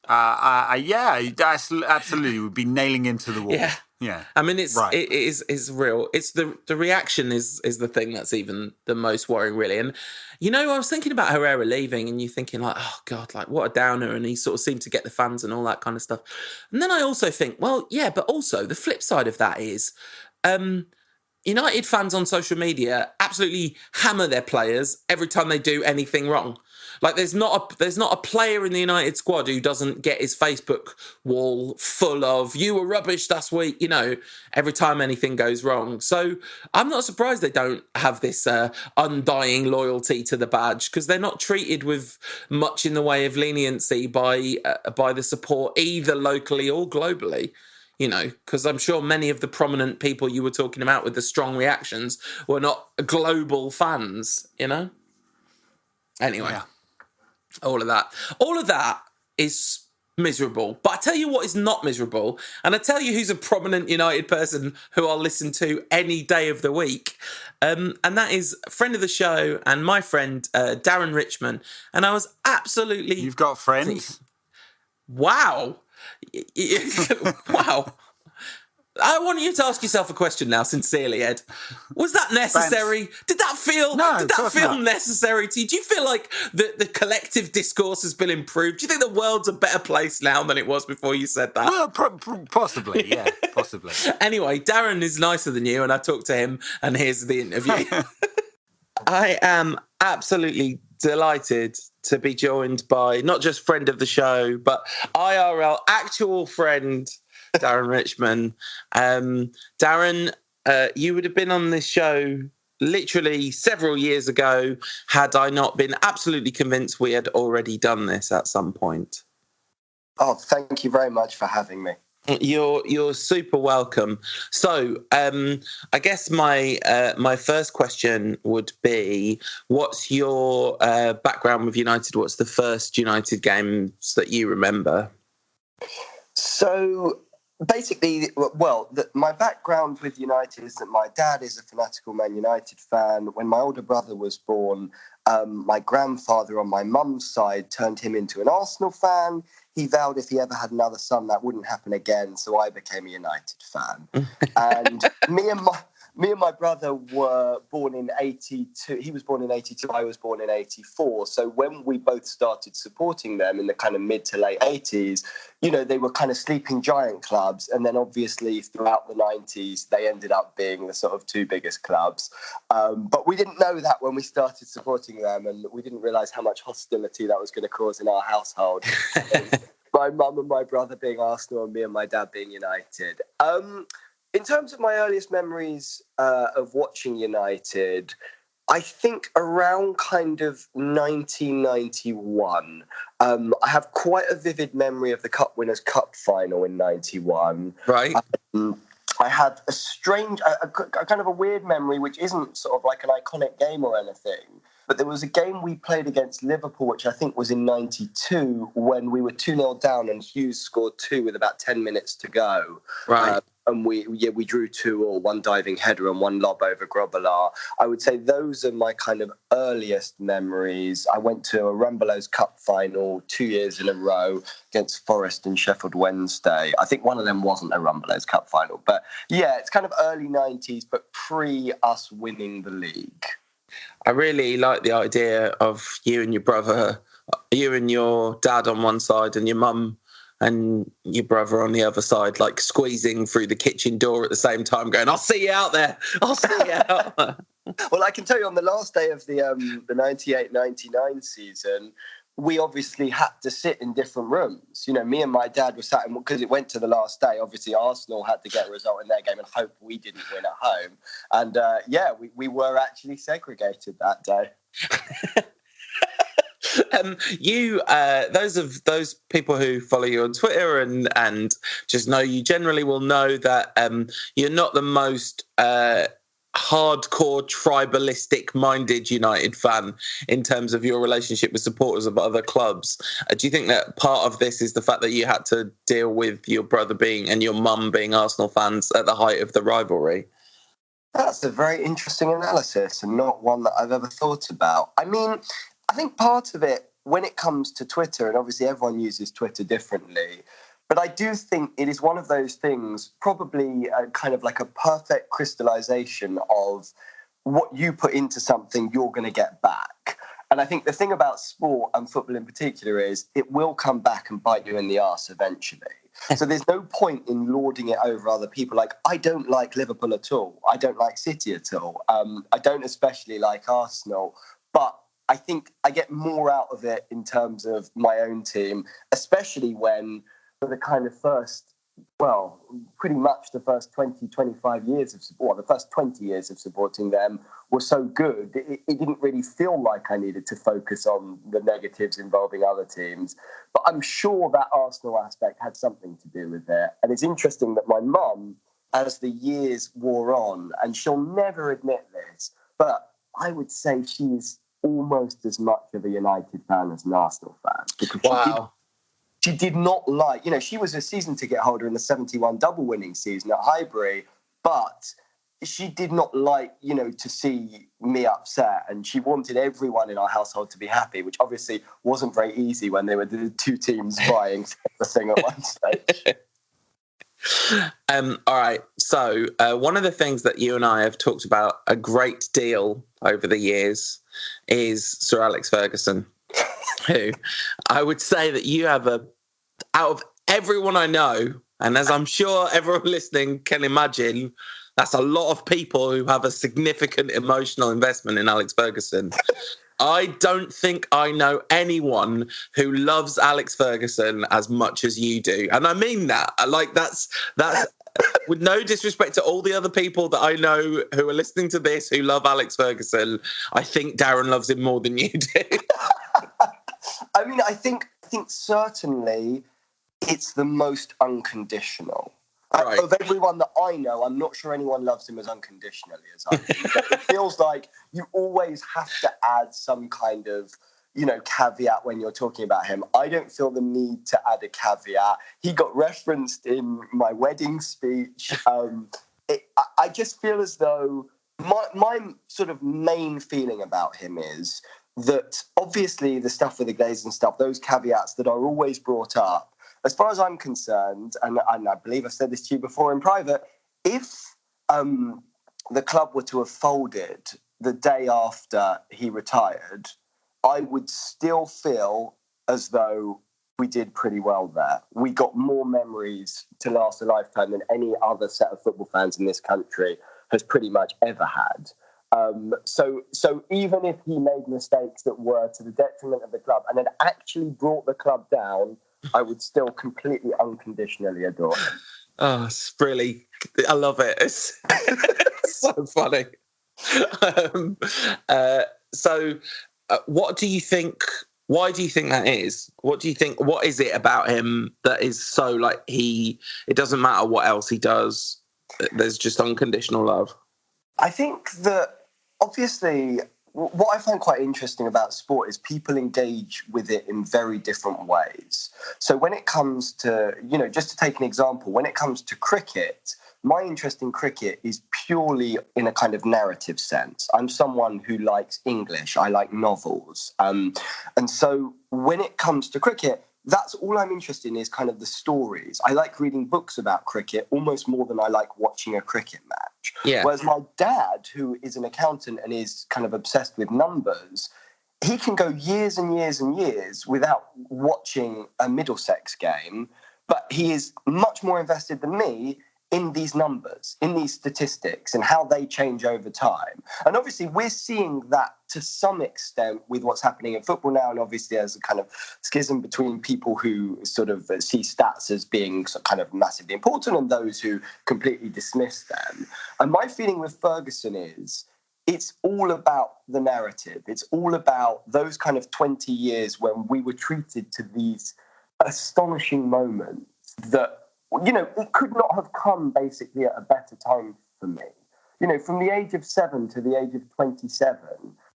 that's absolutely would be nailing him to the wall. Yeah. Yeah. I mean, it is real. It's the reaction is the thing that's even the most worrying, really. And, I was thinking about Herrera leaving, and you're thinking like, oh God, like what a downer. And he sort of seemed to get the fans and all that kind of stuff. And then I also think, well, yeah, but also the flip side of that is, United fans on social media absolutely hammer their players every time they do anything wrong. Like there's not a player in the United squad who doesn't get his Facebook wall full of "you were rubbish last week," every time anything goes wrong. So I'm not surprised they don't have this undying loyalty to the badge, because they're not treated with much in the way of leniency by the support, either locally or globally. Because I'm sure many of the prominent people you were talking about with the strong reactions were not global fans, Anyway. Yeah. All of that is miserable. But I tell you what is not miserable, and I tell you who's a prominent United person who I'll listen to any day of the week, and that is a friend of the show and my friend, Darren Richman. And I was absolutely... You've got friends? Wow. Wow. I want you to ask yourself a question now, sincerely, Ed. Was that necessary? Did that feel necessary to you? Do you feel like the collective discourse has been improved? Do you think the world's a better place now than it was before you said that? Well, possibly, yeah, possibly. Anyway, Darren is nicer than you, and I talked to him, and here's the interview. I am absolutely delighted to be joined by not just friend of the show, but IRL actual friend, Darren Richman. Darren, you would have been on this show literally several years ago had I not been absolutely convinced we had already done this at some point. Oh, thank you very much for having me. You're super welcome. So, I guess my first question would be, what's your background with United? What's the first United games that you remember? So, basically, my background with United is that my dad is a fanatical Man United fan. When my older brother was born, my grandfather on my mum's side turned him into an Arsenal fan. He vowed if he ever had another son, that wouldn't happen again. So I became a United fan. And me and my brother were born in 82. He was born in 82. I was born in 84. So when we both started supporting them in the kind of mid to late 80s, they were kind of sleeping giant clubs. And then obviously throughout the 90s, they ended up being the sort of 2 biggest clubs. But we didn't know that when we started supporting them. And we didn't realise how much hostility that was going to cause in our household. My mum and my brother being Arsenal and me and my dad being United. In terms of my earliest memories of watching United, I think around kind of 1991, I have quite a vivid memory of the Cup Winners' Cup final in 91. Right. I had a strange, a kind of a weird memory, which isn't sort of like an iconic game or anything. But there was a game we played against Liverpool, which I think was in 92, when we were 2-0 down and Hughes scored 2 with about 10 minutes to go. Right. And we drew 2-2, 1 diving header and 1 lob over Grobbelaar. I would say those are my kind of earliest memories. I went to a Rumbelows Cup final 2 years in a row against Forest and Sheffield Wednesday. I think one of them wasn't a Rumbelows Cup final. But yeah, it's kind of early 90s, but pre us winning the league. I really like the idea of you and your brother you and your dad on one side and your mum and your brother on the other side, like squeezing through the kitchen door at the same time, going, "I'll see you out there. I'll see you out there." Well, I can tell you on the last day of the 98-99 season, we obviously had to sit in different rooms. You know, me and my dad were sat in, because it went to the last day. Obviously, Arsenal had to get a result in their game and hope we didn't win at home. And we were actually segregated that day. Those people who follow you on Twitter and just know you generally will know that you're not the most hardcore tribalistic minded United fan in terms of your relationship with supporters of other clubs. Do you think that part of this is the fact that you had to deal with your brother being and your mum being Arsenal fans at the height of the rivalry? That's a very interesting analysis and not one that I've ever thought about. I mean, I think part of it, when it comes to Twitter, and obviously everyone uses Twitter differently, but I do think it is one of those things, probably kind of like a perfect crystallization of what you put into something, you're going to get back. And I think the thing about sport and football in particular is it will come back and bite you in the arse eventually. So there's no point in lording it over other people. Like, I don't like Liverpool at all. I don't like City at all. I don't especially like Arsenal. But I think I get more out of it in terms of my own team, especially when for the kind of pretty much the first 20, 25 years of support, the first 20 years of supporting them were so good. It didn't really feel like I needed to focus on the negatives involving other teams. But I'm sure that Arsenal aspect had something to do with it. And it's interesting that my mum, as the years wore on, and she'll never admit this, but I would say she's almost as much of a United fan as an Arsenal fan. Because she did not like, she was a season ticket holder in the 71 double winning season at Highbury, but she did not like, to see me upset, and she wanted everyone in our household to be happy, which obviously wasn't very easy when they were the two teams vying for everything at one stage. All right. So one of the things that you and I have talked about a great deal over the years is Sir Alex Ferguson, who I would say that you have out of everyone I know, and as I'm sure everyone listening can imagine, that's a lot of people who have a significant emotional investment in Alex Ferguson. I don't think I know anyone who loves Alex Ferguson as much as you do. And I mean that. Like, that's with no disrespect to all the other people that I know who are listening to this who love Alex Ferguson. I think Darren loves him more than you do. I mean, I think certainly it's the most unconditional. Right. Of everyone that I know, I'm not sure anyone loves him as unconditionally as I do. It feels like you always have to add some kind of, caveat when you're talking about him. I don't feel the need to add a caveat. He got referenced in my wedding speech. I just feel as though my sort of main feeling about him is that obviously the stuff with the Glazers and stuff, those caveats that are always brought up, as far as I'm concerned, and I believe I've said this to you before in private, if the club were to have folded the day after he retired, I would still feel as though we did pretty well there. We got more memories to last a lifetime than any other set of football fans in this country has pretty much ever had. So even if he made mistakes that were to the detriment of the club and had actually brought the club down, I would still completely unconditionally adore him. Oh, it's really, I love it. It's so funny. What do you think? Why do you think that is? What do you think? What is it about him that is so like it doesn't matter what else he does, there's just unconditional love? I think that obviously what I find quite interesting about sport is people engage with it in very different ways. So when it comes to, just to take an example, when it comes to cricket, my interest in cricket is purely in a kind of narrative sense. I'm someone who likes English. I like novels. And so when it comes to cricket, that's all I'm interested in is kind of the stories. I like reading books about cricket almost more than I like watching a cricket match. Yeah. Whereas my dad, who is an accountant and is kind of obsessed with numbers, he can go years and years and years without watching a Middlesex game, but he is much more invested than me in these numbers, in these statistics, and how they change over time. And obviously, we're seeing that to some extent with what's happening in football now. And obviously, there's a kind of schism between people who sort of see stats as being kind of massively important and those who completely dismiss them. And my feeling with Ferguson is it's all about the narrative. It's all about those kind of 20 years when we were treated to these astonishing moments that, you know, it could not have come basically at a better time for me. You know, from the age of 7 to the age of 27,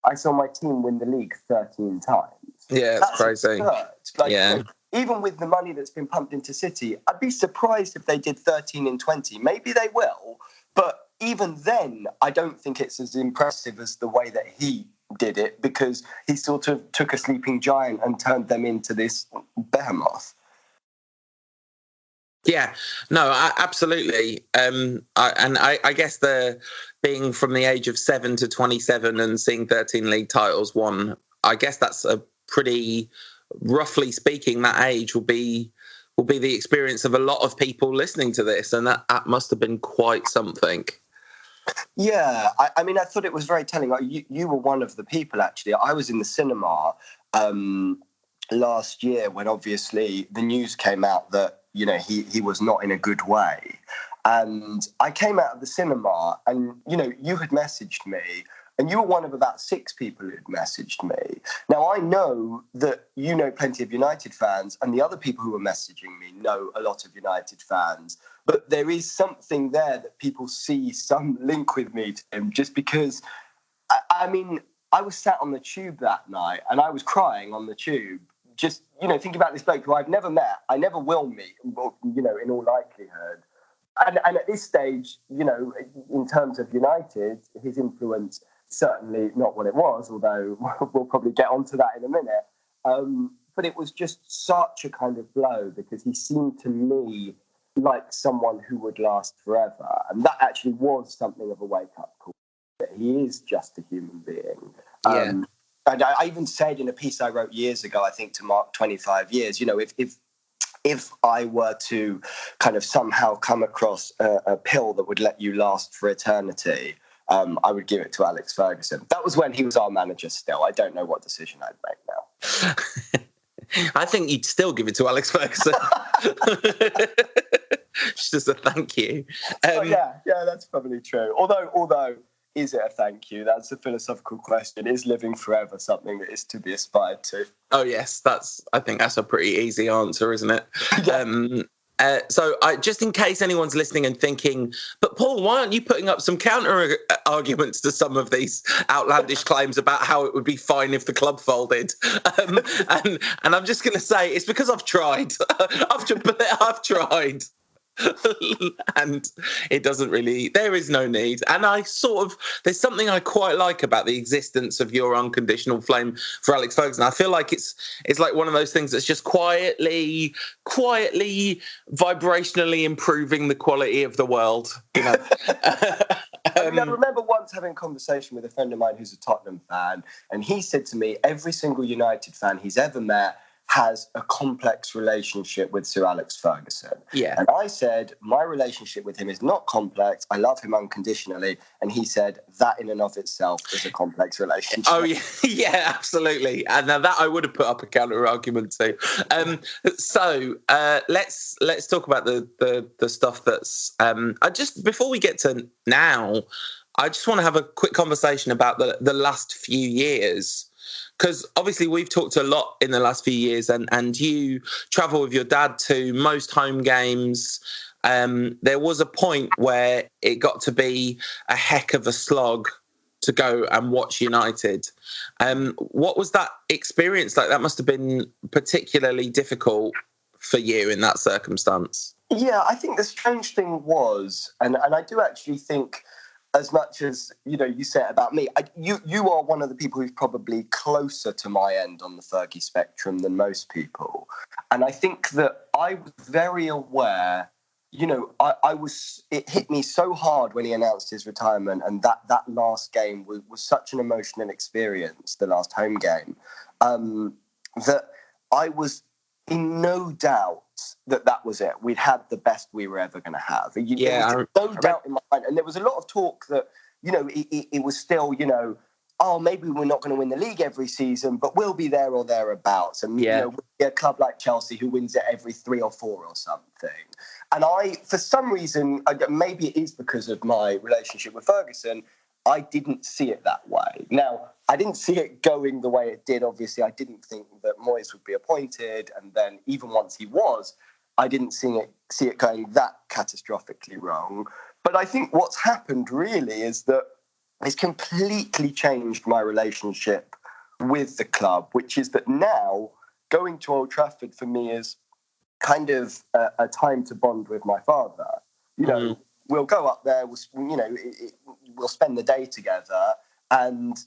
I saw my team win the league 13 times. Yeah, it's crazy. Like, you know, even with the money that's been pumped into City, I'd be surprised if they did 13 in 20. Maybe they will, but even then, I don't think it's as impressive as the way that he did it, because he sort of took a sleeping giant and turned them into this behemoth. Yeah, no, absolutely. I guess the being from the age of 7 to 27 and seeing 13 league titles won, I guess that's a pretty, roughly speaking, that age will be the experience of a lot of people listening to this, and that must have been quite something. Yeah, I mean, I thought it was very telling. You were one of the people, actually. I was in the cinema last year when obviously the news came out that, you know, he was not in a good way. And I came out of the cinema and, you know, you had messaged me, and you were one of about 6 people who had messaged me. Now, I know that you know plenty of United fans, and the other people who were messaging me know a lot of United fans. But there is something there that people see some link with me to him, just because, I mean, I was sat on the tube that night and I was crying on the tube. Just, you know, think about this bloke who I've never met, I never will meet, you know, in all likelihood. And at this stage, you know, in terms of United, his influence certainly not what it was, although we'll probably get onto that in a minute. But it was just such a kind of blow, because he seemed to me like someone who would last forever. And that actually was something of a wake-up call, that he is just a human being. Yeah. And I even said in a piece I wrote years ago, I think to mark 25 years, you know, if I were to kind of somehow come across a pill that would let you last for eternity, I would give it to Alex Ferguson. That was when he was our manager still. I don't know what decision I'd make now. I think you'd still give it to Alex Ferguson. Just as a thank you. Yeah, that's probably true. Although, is it a thank you? That's a philosophical question. Is living forever something that is to be aspired to? Oh, yes. I think that's a pretty easy answer, isn't it? Yeah. So just in case anyone's listening and thinking, but Paul, why aren't you putting up some counter arguments to some of these outlandish claims about how it would be fine if the club folded? And I'm just going to say it's because I've tried. I've tried. And it doesn't really, there is no need. And there's something I quite like about the existence of your unconditional flame for Alex Ferguson. I feel like it's like one of those things that's just quietly vibrationally improving the quality of the world, you know. I remember once having a conversation with a friend of mine who's a Tottenham fan, and he said to me, every single United fan he's ever met has a complex relationship with Sir Alex Ferguson. Yeah. And I said, my relationship with him is not complex. I love him unconditionally. And he said, that in and of itself is a complex relationship. Oh, yeah, yeah, absolutely. And now that I would have put up a counter argument to. So let's talk about the stuff that's before we get to now, I just want to have a quick conversation about the last few years. Because obviously we've talked a lot in the last few years, and you travel with your dad to most home games. There was a point where it got to be a heck of a slog to go and watch United. What was that experience like? That must have been particularly difficult for you in that circumstance. Yeah, I think the strange thing was, and I do actually think, as much as, you know, you say it about me, you are one of the people who's probably closer to my end on the Fergie spectrum than most people. And I think that I was very aware it hit me so hard when he announced his retirement, and that last game was such an emotional experience, the last home game, that I was in no doubt that was it. We'd had the best we were ever going to have. There was no doubt in my mind. And there was a lot of talk that, it was still, oh, maybe we're not going to win the league every season, but we'll be there or thereabouts. And, we'll be a club like Chelsea who wins it every 3 or 4 or something. And for some reason, maybe it is because of my relationship with Ferguson, I didn't see it that way. Now, I didn't see it going the way it did. Obviously, I didn't think that Moyes would be appointed. And then even once he was, I didn't see it going that catastrophically wrong. But I think what's happened really is that it's completely changed my relationship with the club, which is that now going to Old Trafford for me is kind of a time to bond with my father. We'll go up there, we'll spend the day together. And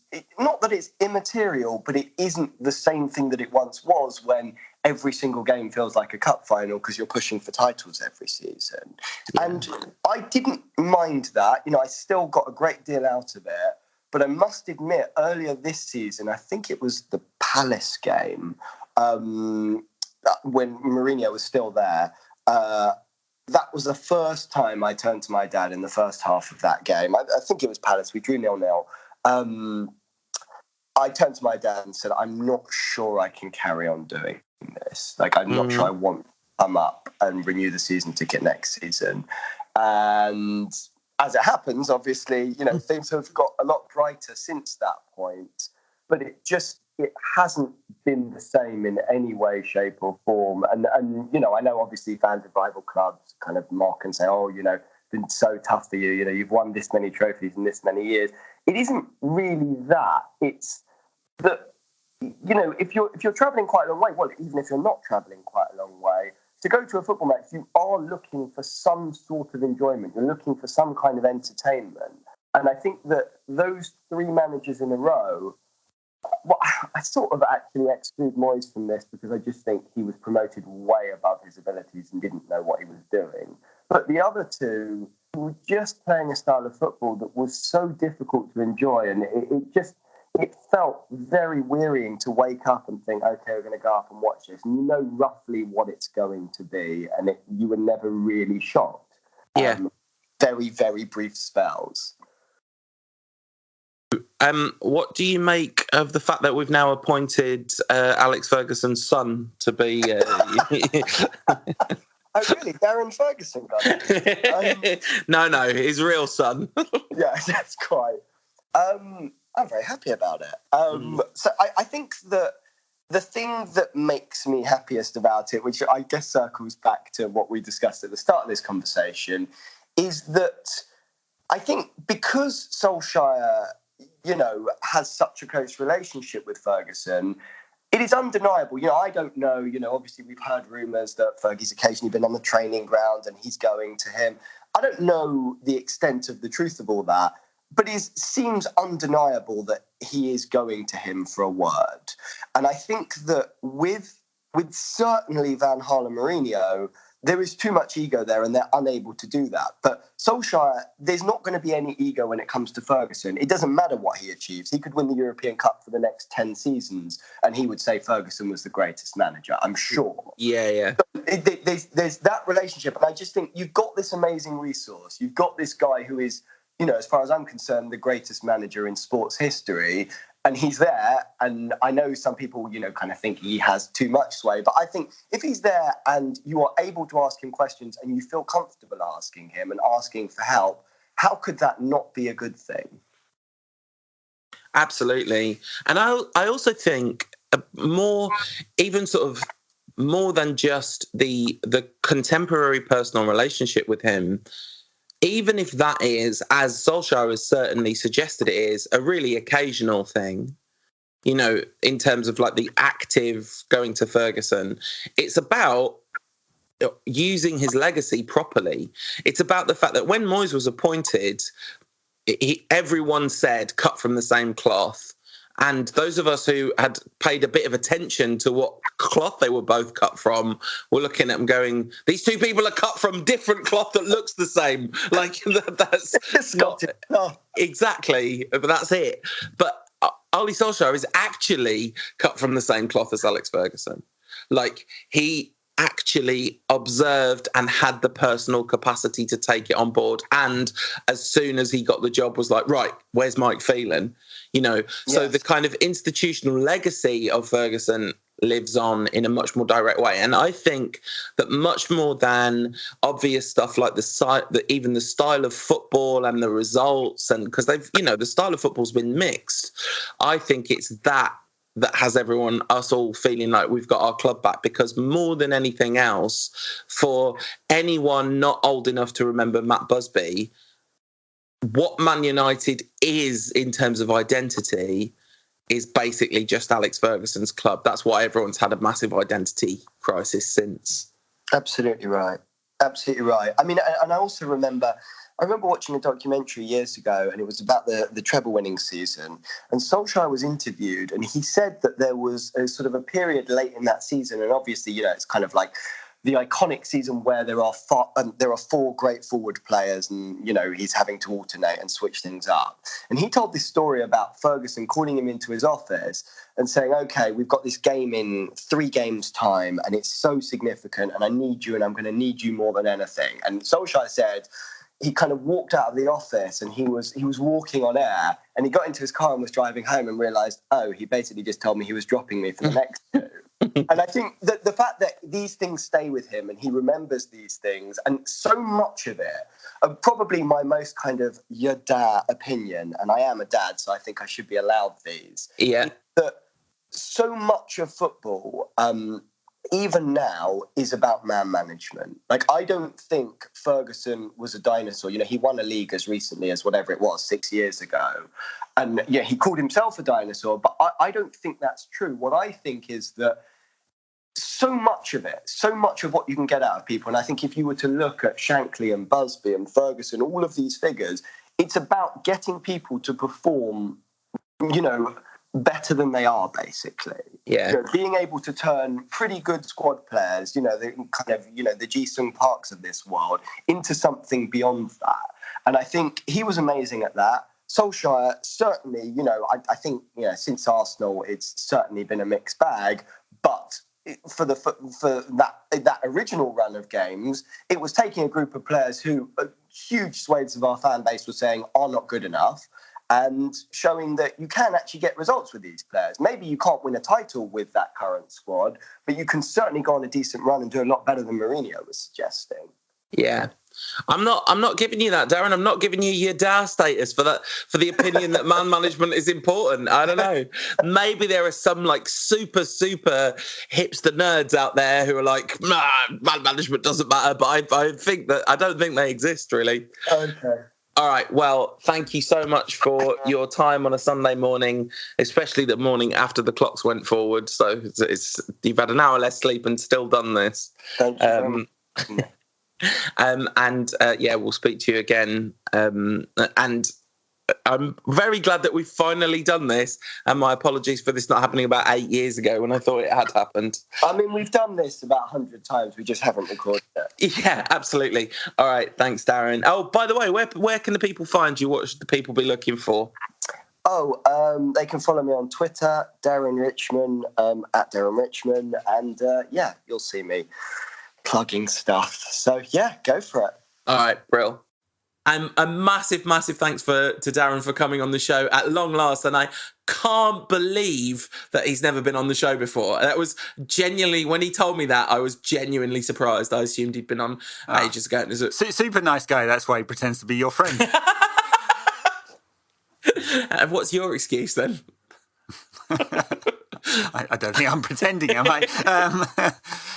not that it's immaterial, but it isn't the same thing that it once was when every single game feels like a cup final because you're pushing for titles every season. Yeah. And I didn't mind that. I still got a great deal out of it. But I must admit, earlier this season, I think it was the Palace game, when Mourinho was still there, that was the first time I turned to my dad in the first half of that game. I think it was Palace. We drew 0-0. I turned to my dad and said, I'm not sure I can carry on doing this. I'm not sure I want to come up and renew the season ticket next season. And as it happens, obviously, things have got a lot brighter since that point. But it hasn't been the same in any way, shape or form. And I know obviously fans of rival clubs kind of mock and say, oh, been so tough for you. You've won this many trophies in this many years. It isn't really that. It's that, if you're travelling quite a long way, well, even if you're not travelling quite a long way, to go to a football match, you are looking for some sort of enjoyment. You're looking for some kind of entertainment. And I think that those 3 managers in a row, well, I sort of actually exclude Moyes from this because I just think he was promoted way above his abilities and didn't know what he was doing. But the other 2 were just playing a style of football that was so difficult to enjoy, and it felt very wearying to wake up and think, okay, we're going to go up and watch this, and roughly what it's going to be, and you were never really shocked. Very, very brief spells. What do you make of the fact that we've now appointed Alex Ferguson's son to be... Oh, really? Darren Ferguson got it? No, his real son. Yeah, that's quite. I'm very happy about it. So I think that the thing that makes me happiest about it, which I guess circles back to what we discussed at the start of this conversation, is that I think because Solskjaer, has such a close relationship with Ferguson, it is undeniable. I don't know, obviously we've heard rumours that Fergie's occasionally been on the training ground and he's going to him. I don't know the extent of the truth of all that, but it seems undeniable that he is going to him for a word. And I think that with certainly Van Gaal and Mourinho, there is too much ego there and they're unable to do that. But Solskjaer, there's not going to be any ego when it comes to Ferguson. It doesn't matter what he achieves. He could win the European Cup for the next 10 seasons and he would say Ferguson was the greatest manager, I'm sure. Yeah. So there's that relationship. And I just think you've got this amazing resource. You've got this guy who is, as far as I'm concerned, the greatest manager in sports history. And he's there, and I know some people, kind of think he has too much sway, but I think if he's there and you are able to ask him questions and you feel comfortable asking him and asking for help, how could that not be a good thing? Absolutely. And I also think more than just the contemporary personal relationship with him, even if that is, as Solskjaer has certainly suggested it is, a really occasional thing, in terms of the active going to Ferguson, it's about using his legacy properly. It's about the fact that when Moyes was appointed, everyone said cut from the same cloth. And those of us who had paid a bit of attention to what cloth they were both cut from were looking at them going, these two people are cut from different cloth that looks the same. Like, that's not... Exactly, but that's it. But Ole Solskjaer is actually cut from the same cloth as Alex Ferguson. Like, he actually observed and had the personal capacity to take it on board. And as soon as he got the job, was like, right, where's Mike Phelan? You know, so Yes. the kind of institutional legacy of Ferguson lives on in a much more direct way. And I think that much more than obvious stuff like even the style of football and the results, and because the style of football's been mixed. I think it's that has us all feeling like we've got our club back, because more than anything else, for anyone not old enough to remember Matt Busby, what Man United is in terms of identity is basically just Alex Ferguson's club. That's why everyone's had a massive identity crisis since. Absolutely right. Absolutely right. I mean, and I also remember watching a documentary years ago, and it was about the treble-winning season. And Solskjaer was interviewed, and he said that there was a sort of a period late in that season, and obviously, it's kind of like the iconic season where there are four great forward players, and he's having to alternate and switch things up. And he told this story about Ferguson calling him into his office and saying, "Okay, we've got this game in 3 games' time, and it's so significant, and I need you, and I'm going to need you more than anything." And Solskjaer said he kind of walked out of the office, and he was walking on air, and he got into his car and was driving home and realised, he basically just told me he was dropping me for the next 2. And I think that the fact that these things stay with him and he remembers these things, and so much of it, probably my most kind of your dad opinion, and I am a dad, so I think I should be allowed these. Yeah. That so much of football, even now, is about man management. Like, I don't think Ferguson was a dinosaur. He won a league as recently as whatever it was, 6 years ago. And he called himself a dinosaur, but I don't think that's true. What I think is that so much of what you can get out of people, and I think if you were to look at Shankly and Busby and Ferguson, all of these figures, it's about getting people to perform, better than they are, basically. Yeah. Being able to turn pretty good squad players, the Ji-sung Parks of this world, into something beyond that. And I think he was amazing at that. Solskjaer, certainly, I think, since Arsenal, it's certainly been a mixed bag, but for that original run of games, it was taking a group of players who huge swathes of our fan base were saying are not good enough, and showing that you can actually get results with these players. Maybe you can't win a title with that current squad, but you can certainly go on a decent run and do a lot better than Mourinho was suggesting. Yeah. I'm not giving you that, Darren. I'm not giving you your DAR status for the opinion that man management is important. I don't know. Maybe there are some like super hipster nerds out there who are like, nah, man management doesn't matter. But I don't think they exist, really. Okay. All right. Well, thank you so much for your time on a Sunday morning, especially the morning after the clocks went forward. So you've had an hour less sleep and still done this. Thank you. We'll speak to you again. And I'm very glad that we've finally done this. And my apologies for this not happening about 8 years ago when I thought it had happened. I mean, we've done this about 100 times. We just haven't recorded it. Yeah, absolutely. All right. Thanks, Darren. Oh, by the way, where can the people find you? What should the people be looking for? They can follow me on Twitter, Darren Richman, at Darren Richman. And you'll see me plugging stuff. So go for it. All right, Brill. A massive thanks to Darren for coming on the show at long last. And I can't believe that he's never been on the show before. That was genuinely, when he told me that, I was genuinely surprised. I assumed he'd been on ages ago. Super nice guy. That's why he pretends to be your friend. And what's your excuse then? I don't think I'm pretending, am I?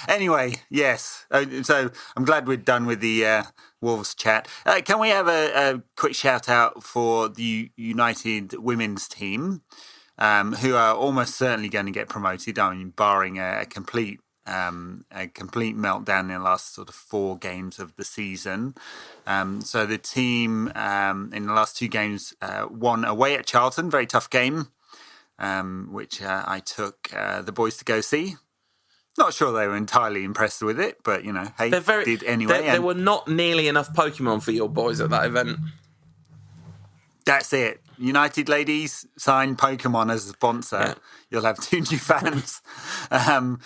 Anyway, yes. So I'm glad we're done with the Wolves chat. Can we have a quick shout out for the United women's team, who are almost certainly going to get promoted? I mean, barring a complete meltdown in the last sort of 4 games of the season. So the team in the last 2 games won away at Charlton, very tough game. which I took the boys to go see. Not sure they were entirely impressed with it, but, hey, did anyway. There were not nearly enough Pokemon for your boys at that event. That's it. United ladies, sign Pokemon as a sponsor. Yeah. You'll have 2 new fans. But,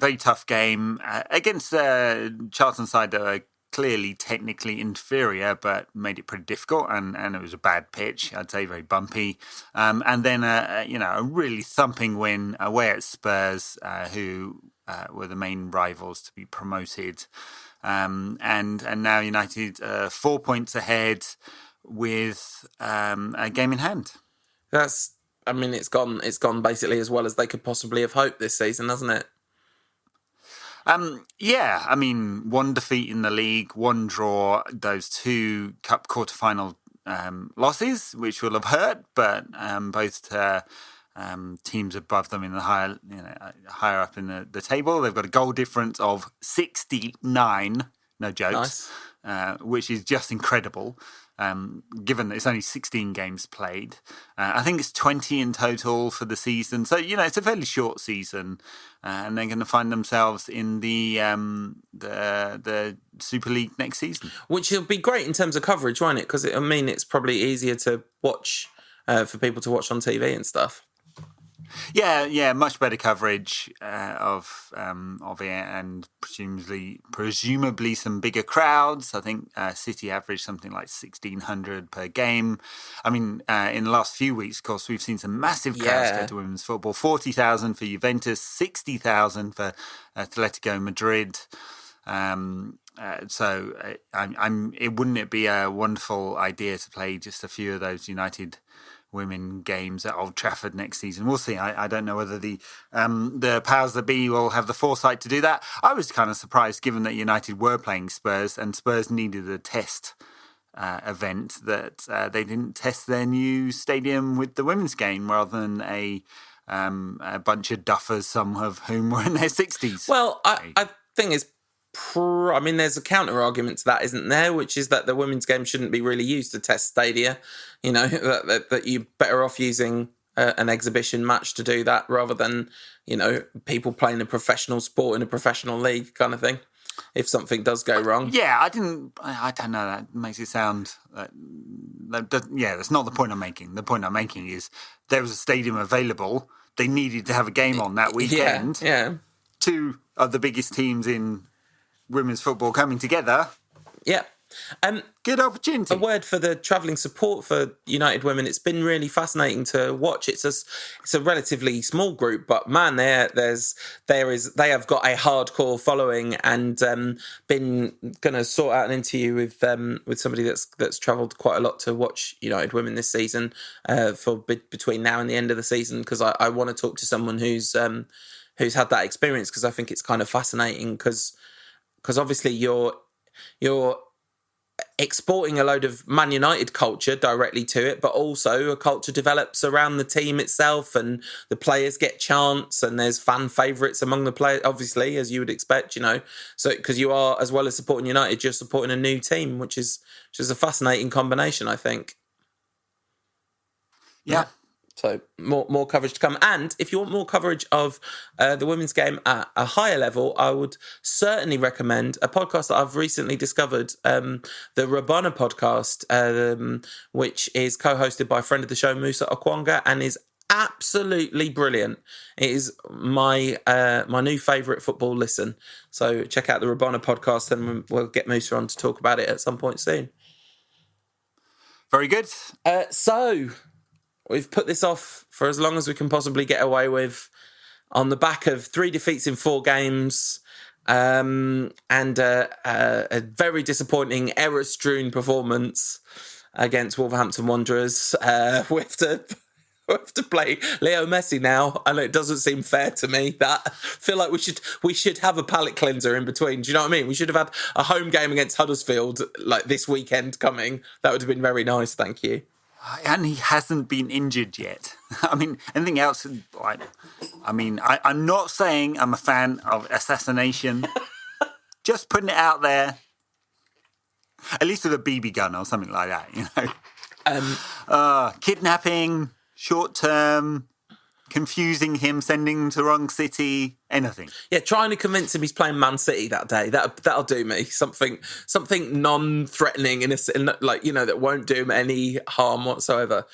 very tough game. Against Charlton side that were clearly technically inferior, but made it pretty difficult. And it was a bad pitch, I'd say, very bumpy. And then, a really thumping win away at Spurs, who were the main rivals to be promoted. And now United 4 points ahead with a game in hand. It's gone basically as well as they could possibly have hoped this season, hasn't it? Yeah, 1 defeat in the league, 1 draw, those 2 cup quarterfinal losses, which will have hurt, but both teams above them in the higher up in the table. They've got a goal difference of 69, no jokes, which is just incredible. Given that it's only 16 games played. I think it's 20 in total for the season. So, it's a fairly short season. And they're going to find themselves in the Super League next season. Which will be great in terms of coverage, won't it? Because, it's probably easier to watch, for people to watch on TV and stuff. Yeah, much better coverage of it, and presumably some bigger crowds. I think City averaged something like 1,600 per game. In the last few weeks, of course, we've seen some massive crowds go to women's football. 40,000 for Juventus, 60,000 for Atletico Madrid. Wouldn't it be a wonderful idea to play just a few of those United women games at Old Trafford next season? We'll see. I don't know whether the powers that be will have the foresight to do that. I was kind of surprised, given that United were playing Spurs and Spurs needed a test event, that they didn't test their new stadium with the women's game rather than a bunch of duffers, some of whom were in their 60s. Well, I think it's there's a counter argument to that, isn't there? Which is that the women's game shouldn't be really used to test stadia. That you're better off using an exhibition match to do that rather than, people playing a professional sport in a professional league kind of thing. If something does go wrong. Yeah, I don't know. That makes it sound. That's not the point I'm making. The point I'm making is there was a stadium available. They needed to have a game on that weekend. Yeah. 2 of the biggest teams in women's football coming together. Yeah. Good opportunity. A word for the travelling support for United women. It's been really fascinating to watch. It's a relatively small group, but man, they have got a hardcore following, and been going to sort out an interview with somebody that's travelled quite a lot to watch United women this season for between now and the end of the season, because I want to talk to someone who's had that experience, because I think it's kind of fascinating because obviously you're exporting a load of Man United culture directly to it, but also a culture develops around the team itself, and the players get chants, and there's fan favourites among the players, obviously, as you would expect, So because you are, as well as supporting United, you're supporting a new team, which is a fascinating combination, I think. Yeah. So more coverage to come. And if you want more coverage of the women's game at a higher level, I would certainly recommend a podcast that I've recently discovered, the Rabona podcast, which is co-hosted by a friend of the show, Musa Okwonga, and is absolutely brilliant. It is my new favourite football listen. So check out the Rabona podcast, and we'll get Musa on to talk about it at some point soon. Very good. So we've put this off for as long as we can possibly get away with, on the back of 3 defeats in 4 games, and a very disappointing, error-strewn performance against Wolverhampton Wanderers. We have to play Leo Messi now, and it doesn't seem fair to me. That I feel like we should have a palate cleanser in between. Do you know what I mean? We should have had a home game against Huddersfield like this weekend coming. That would have been very nice. Thank you. And he hasn't been injured yet. Anything else? I'm not saying I'm a fan of assassination. Just putting it out there. At least with a BB gun or something like that, Kidnapping, short term, confusing him, sending him to the wrong city, anything. Yeah, trying to convince him he's playing Man City that day. That'll do me. Something non-threatening that won't do him any harm whatsoever.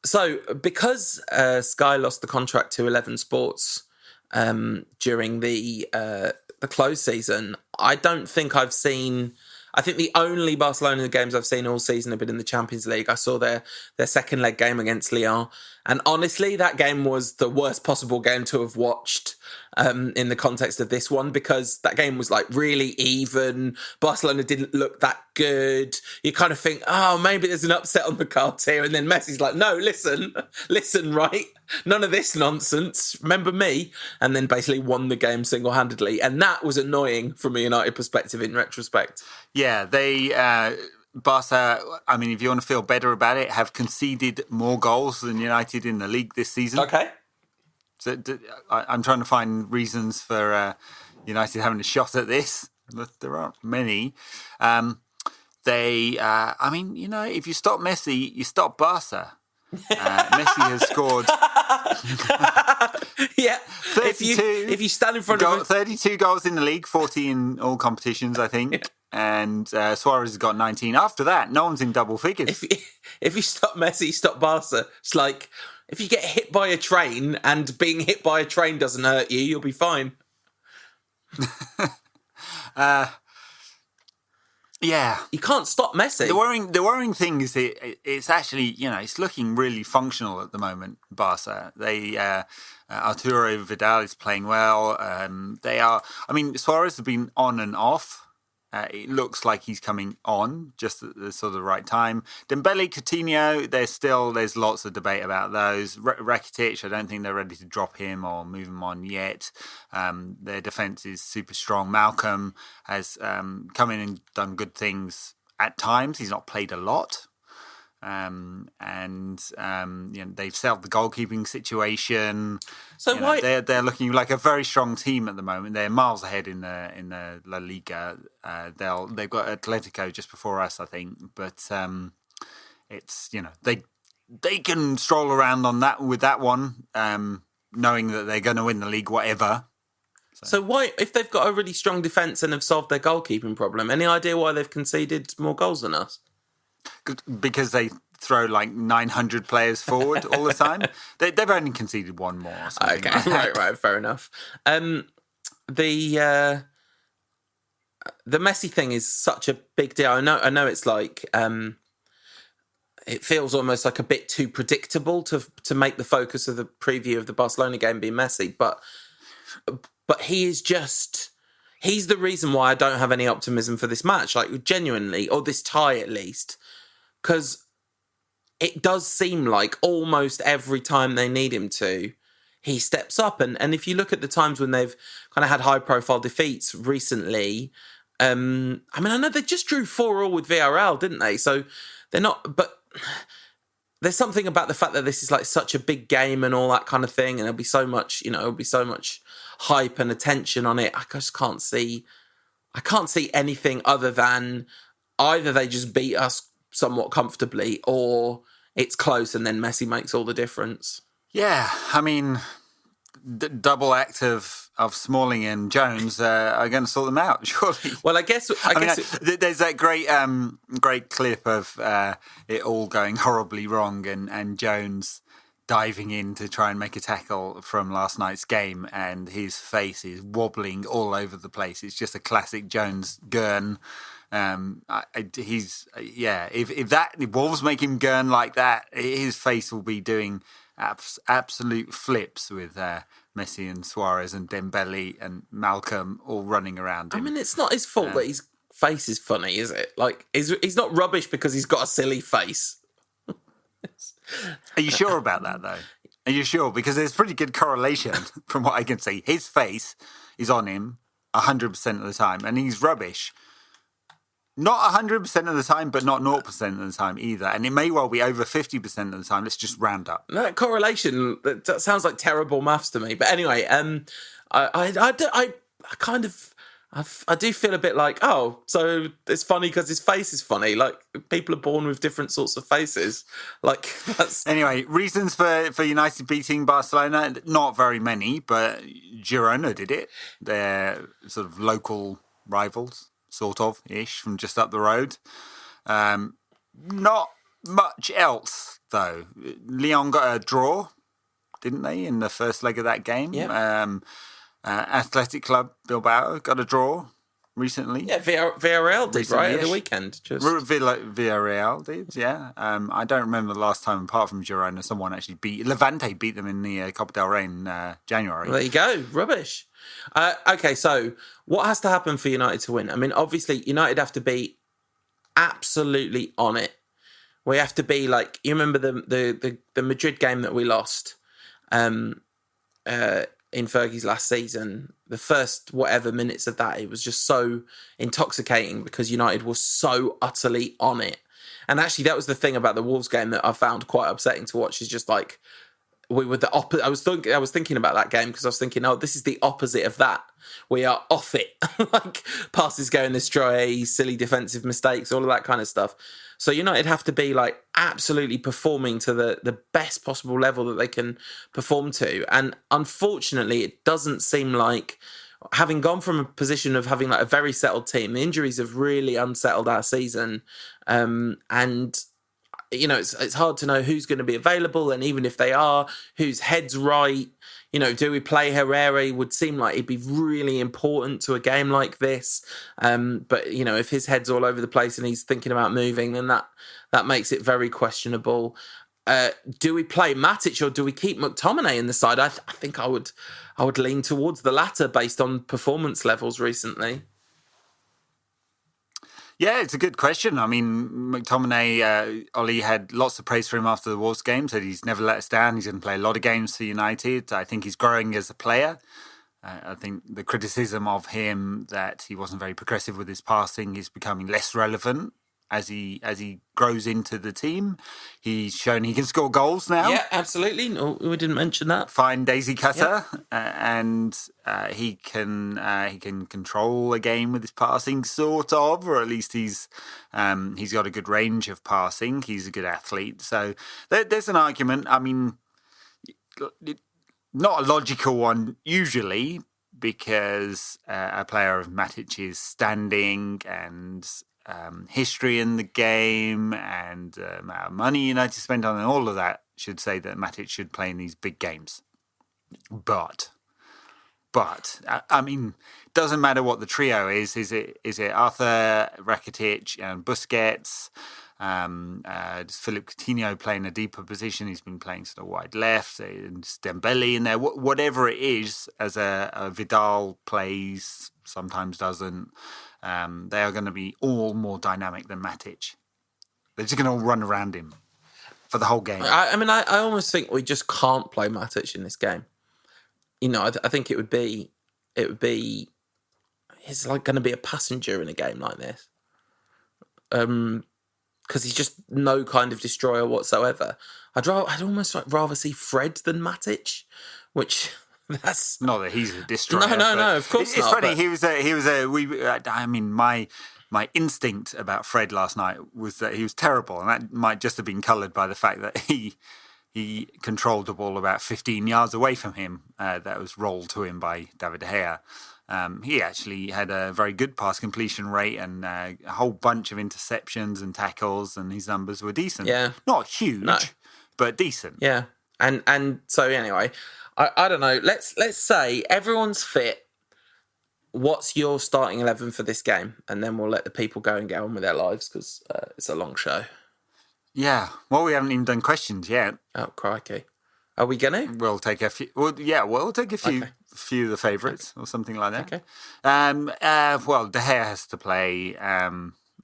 So because Sky lost the contract to 11 Sports during the close season, I don't think I've seen. I think the only Barcelona games I've seen all season have been in the Champions League. I saw their second leg game against Lyon. And honestly, that game was the worst possible game to have watched in the context of this one, because that game was like really even. Barcelona didn't look that good. You kind of think, oh, maybe there's an upset on the cards here. And then Messi's like, no, listen, right? None of this nonsense. Remember me? And then basically won the game single-handedly. And that was annoying from a United perspective in retrospect. Yeah, Barca, I mean, if you want to feel better about it, have conceded more goals than United in the league this season. Okay. So I'm trying to find reasons for United having a shot at this, but there aren't many. If you stop Messi, you stop Barca. Messi has scored. Yeah, 32, if you stand in front of 32 goals in the league, 40 in all competitions, I think. Yeah. And Suarez has got 19. After that, no one's in double figures. If you stop Messi, stop Barca. It's like if you get hit by a train and being hit by a train doesn't hurt you, you'll be fine. Yeah, you can't stop Messi. The worrying thing is it's actually, it's looking really functional at the moment. Barca, Arturo Vidal is playing well. Suarez has been on and off. It looks like he's coming on just at the sort of right time. Dembele, Coutinho, there's lots of debate about those. Rakitic, I don't think they're ready to drop him or move him on yet. Their defence is super strong. Malcolm has come in and done good things at times. He's not played a lot. They've solved the goalkeeping situation. So why they're looking like a very strong team at the moment. They're miles ahead in the La Liga. They've got Atletico just before us, I think. But it's they can stroll around with that one, knowing that they're going to win the league, whatever. So why, if they've got a really strong defence and have solved their goalkeeping problem, any idea why they've conceded more goals than us? Because they throw like 900 players forward all the time. They've only conceded one more. Okay, right, fair enough. The Messi thing is such a big deal. I know it's like it feels almost like a bit too predictable to make the focus of the preview of the Barcelona game be Messi, but he's the reason why I don't have any optimism for this match, like genuinely, or this tie at least. Because it does seem like almost every time they need him to, he steps up. And if you look at the times when they've kind of had high-profile defeats recently, I know they just drew 4-4 with Villarreal, didn't they? So they're not... But there's something about the fact that this is like such a big game and all that kind of thing, and there'll be so much hype and attention on it. I just can't see anything other than either they just beat us somewhat comfortably, or it's close and then Messi makes all the difference. Yeah, I mean, double act of Smalling and Jones are going to sort them out, surely. Well, I guess there's that great clip of it all going horribly wrong and Jones diving in to try and make a tackle from last night's game, and his face is wobbling all over the place. It's just a classic Jones gurn. If Wolves make him gurn like that, his face will be doing absolute flips with Messi and Suarez and Dembele and Malcolm all running around him. I mean, it's not his fault that his face is funny, is it? Like, he's not rubbish because he's got a silly face. Are you sure about that, though? Are you sure? Because there's pretty good correlation from what I can see. His face is on him 100% of the time, and he's rubbish. Not 100% of the time, but not 0% of the time either. And it may well be over 50% of the time. Let's just round up. That correlation, that sounds like terrible maths to me. But anyway, I I do feel a bit like, oh, so it's funny because his face is funny. Like, people are born with different sorts of faces. Like, that's... Anyway, reasons for United beating Barcelona, not very many, but Girona did it. They're sort of local rivals, sort of-ish, from just up the road. Not much else, though. Lyon got a draw, didn't they, in the first leg of that game? Yeah. Athletic Club Bilbao got a draw recently. Yeah, Villarreal did, right, at the weekend. Villarreal did, yeah. I don't remember the last time, apart from Girona, someone actually Levante beat them in the Copa del Rey in January. Well, there you go. Rubbish. Okay, so what has to happen for United to win? I mean, obviously, United have to be absolutely on it. We have to be like, you remember the Madrid game that we lost in Fergie's last season, the first whatever minutes of that, it was just so intoxicating because United was so utterly on it. And actually, that was the thing about the Wolves game that I found quite upsetting to watch, is just like, we were the opposite. I was thinking about that game because I was thinking, oh, this is the opposite of that. We are off it. Like, passes going astray, silly defensive mistakes, all of that kind of stuff. So United have to be like absolutely performing to the best possible level that they can perform to. And unfortunately, it doesn't seem like, having gone from a position of having like a very settled team, the injuries have really unsettled our season. And you know, it's hard to know who's going to be available, and even if they are, whose head's right. You know, do we play Herrera? It would seem like it'd be really important to a game like this. But, you know, if his head's all over the place and he's thinking about moving, then that makes it very questionable. Do we play Matic or do we keep McTominay in the side? I think I would lean towards the latter based on performance levels recently. Yeah, it's a good question. I mean, McTominay, Ollie had lots of praise for him after the Wolves game, said he's never let us down. He's going to play a lot of games for United. I think he's growing as a player. I think the criticism of him that he wasn't very progressive with his passing is becoming less relevant as he grows into the team. He's shown he can score goals now. Yeah, absolutely. No, we didn't mention that. Fine daisy cutter, and he can control a game with his passing, sort of, or at least he's got a good range of passing. He's a good athlete, so there's an argument. I mean, not a logical one usually, because a player of Matic's standing and history in the game and amount of money United spent on, and all of that should say that Matic should play in these big games. But I mean, doesn't matter what the trio is. Is it Arthur, Rakitic, and Busquets? Does Philip Coutinho play in a deeper position? He's been playing sort of wide left, and Dembele in there. Whatever it is, as a Vidal plays, sometimes doesn't. They are going to be all more dynamic than Matic. They're just going to all run around him for the whole game. I mean, I almost think we just can't play Matic in this game. You know, I think it would be, he's like going to be a passenger in a game like this. Because he's just no kind of destroyer whatsoever. I'd almost rather see Fred than Matic, which... That's not that he's a destroyer. No, of course it's not. It's funny. He was a. I mean, my instinct about Fred last night was that he was terrible, and that might just have been coloured by the fact that he controlled the ball about 15 yards away from him. That was rolled to him by David De Gea. He actually had a very good pass completion rate and a whole bunch of interceptions and tackles, and his numbers were decent. Yeah, not huge, but decent. Yeah, and so anyway. I don't know. Let's say everyone's fit. What's your starting 11 for this game? And then we'll let the people go and get on with their lives because it's a long show. Yeah. Well, we haven't even done questions yet. Oh, crikey. Are we going to? We'll take a few. Well, yeah, we'll take a few of the favourites or something like that. Okay. Well, De Gea has to play.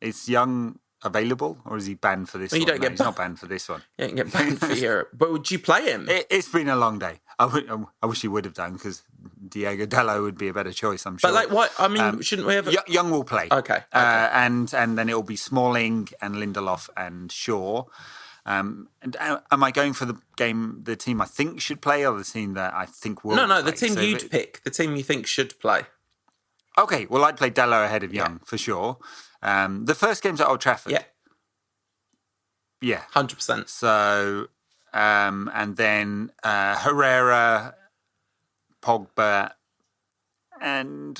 Is Young available, or is he banned for this one? He's not banned for this one. You don't get banned for Europe. But would you play him? It's been a long day. I wish he would have done, because Diego Dallo would be a better choice, I'm sure. But like, what? I mean, shouldn't we have... Young will play. Okay. And then it will be Smalling and Lindelof and Shaw. And am I going for the team I think should play, or the team that I think will play? No, the team you'd pick. The team you think should play. Okay, well, I'd play Dalot ahead of Young, for sure. The first game's at Old Trafford. Yeah. 100%. So, and then Herrera, Pogba, and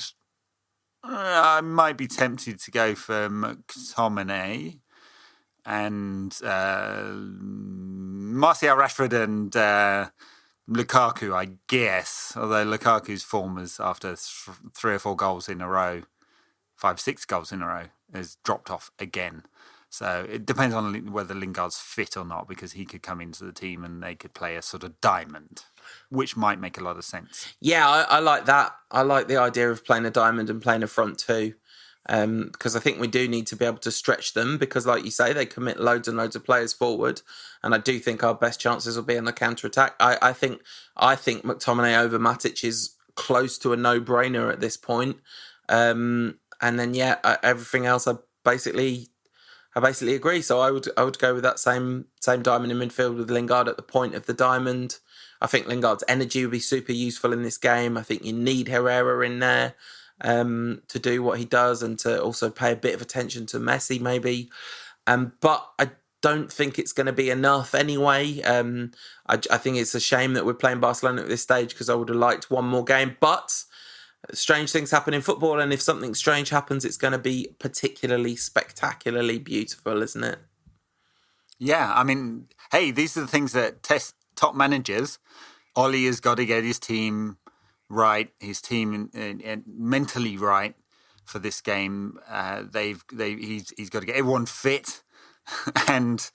I might be tempted to go for McTominay and Martial, Rashford and Lukaku, I guess. Although Lukaku's form is after 3 or 4 goals in a row, 5-6 goals in a row, has dropped off again. So it depends on whether Lingard's fit or not, because he could come into the team and they could play a sort of diamond, which might make a lot of sense. Yeah, I like that. I like the idea of playing a diamond and playing a front two, because I think we do need to be able to stretch them, because like you say, they commit loads and loads of players forward, and I do think our best chances will be on the counter-attack. I think McTominay over Matic is close to a no-brainer at this point. And then, everything else I basically agree. So I would go with that same diamond in midfield with Lingard at the point of the diamond. I think Lingard's energy would be super useful in this game. I think you need Herrera in there to do what he does, and to also pay a bit of attention to Messi maybe. But I don't think it's going to be enough anyway. I think it's a shame that we're playing Barcelona at this stage, because I would have liked one more game. But strange things happen in football, and if something strange happens, it's going to be particularly spectacularly beautiful, isn't it? Yeah, I mean, hey, these are the things that test top managers. Ole has got to get his team right, his team mentally right for this game. He's got to get everyone fit and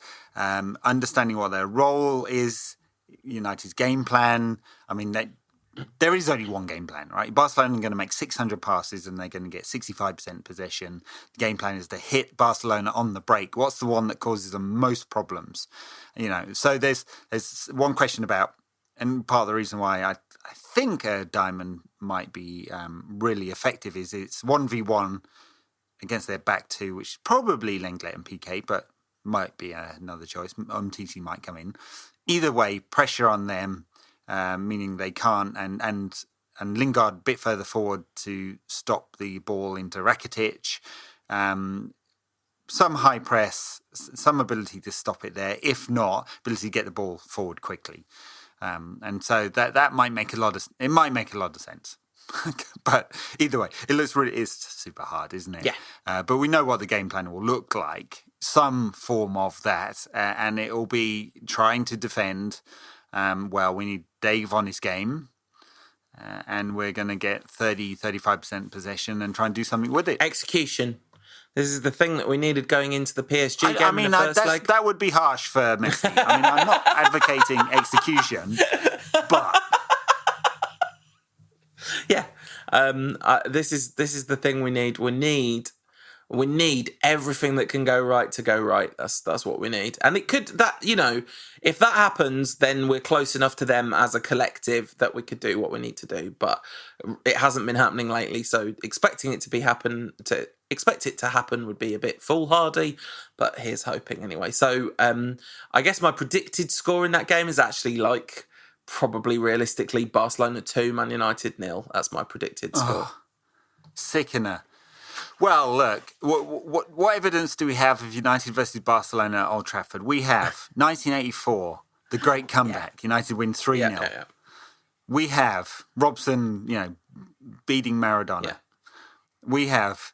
understanding what their role is, United's game plan. I mean, there is only one game plan, right? Barcelona are going to make 600 passes and they're going to get 65% possession. The game plan is to hit Barcelona on the break. What's the one that causes them most problems? So there's one question about, and part of the reason why I think a diamond might be really effective is it's 1v1 against their back two, which is probably Lenglet and PK, but might be another choice. MTC might come in. Either way, pressure on them, meaning they can't, and Lingard a bit further forward to stop the ball into Rakitic. Some high press, some ability to stop it there. If not, ability to get the ball forward quickly. And so that might make a lot of sense. But either way, it's super hard, isn't it? Yeah. But we know what the game plan will look like. Some form of that, and it will be trying to defend. We need Dave on his game, and we're going to get 35% possession and try and do something with it. Execution. This is the thing that we needed going into the PSG game in the first leg. That would be harsh for Messi. I mean, I'm not advocating execution, but... Yeah. This is the thing we need. We need everything that can go right to go right. That's what we need. And it could, if that happens, then we're close enough to them as a collective that we could do what we need to do. But it hasn't been happening lately, so expecting it to happen would be a bit foolhardy, but here's hoping anyway. So I guess my predicted score in that game is actually probably realistically Barcelona 2, Man United 0. That's my predicted score. Sickener. Well, look, what evidence do we have of United versus Barcelona at Old Trafford? We have 1984, the great comeback. Yeah. United win 3-0. Yeah. We have Robson, beating Maradona. Yeah. We have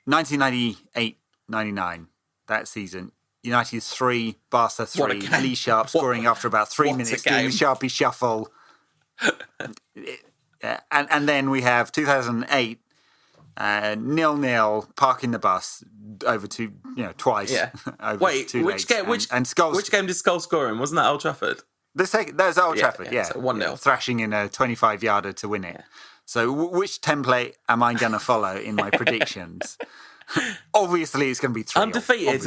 1998-99, that season. United 3, Barca 3. Lee Sharp scoring after about 3 minutes, doing the Sharpie shuffle. And then we have 2008, 0-0, parking the bus over twice. Yeah. Wait, which game? Which game did Skull score in? Wasn't that Old Trafford? That's Old Trafford. Yeah. So 1-0, thrashing in a 25-yarder to win it. Yeah. So which template am I going to follow in my predictions? Obviously, it's going to be 3.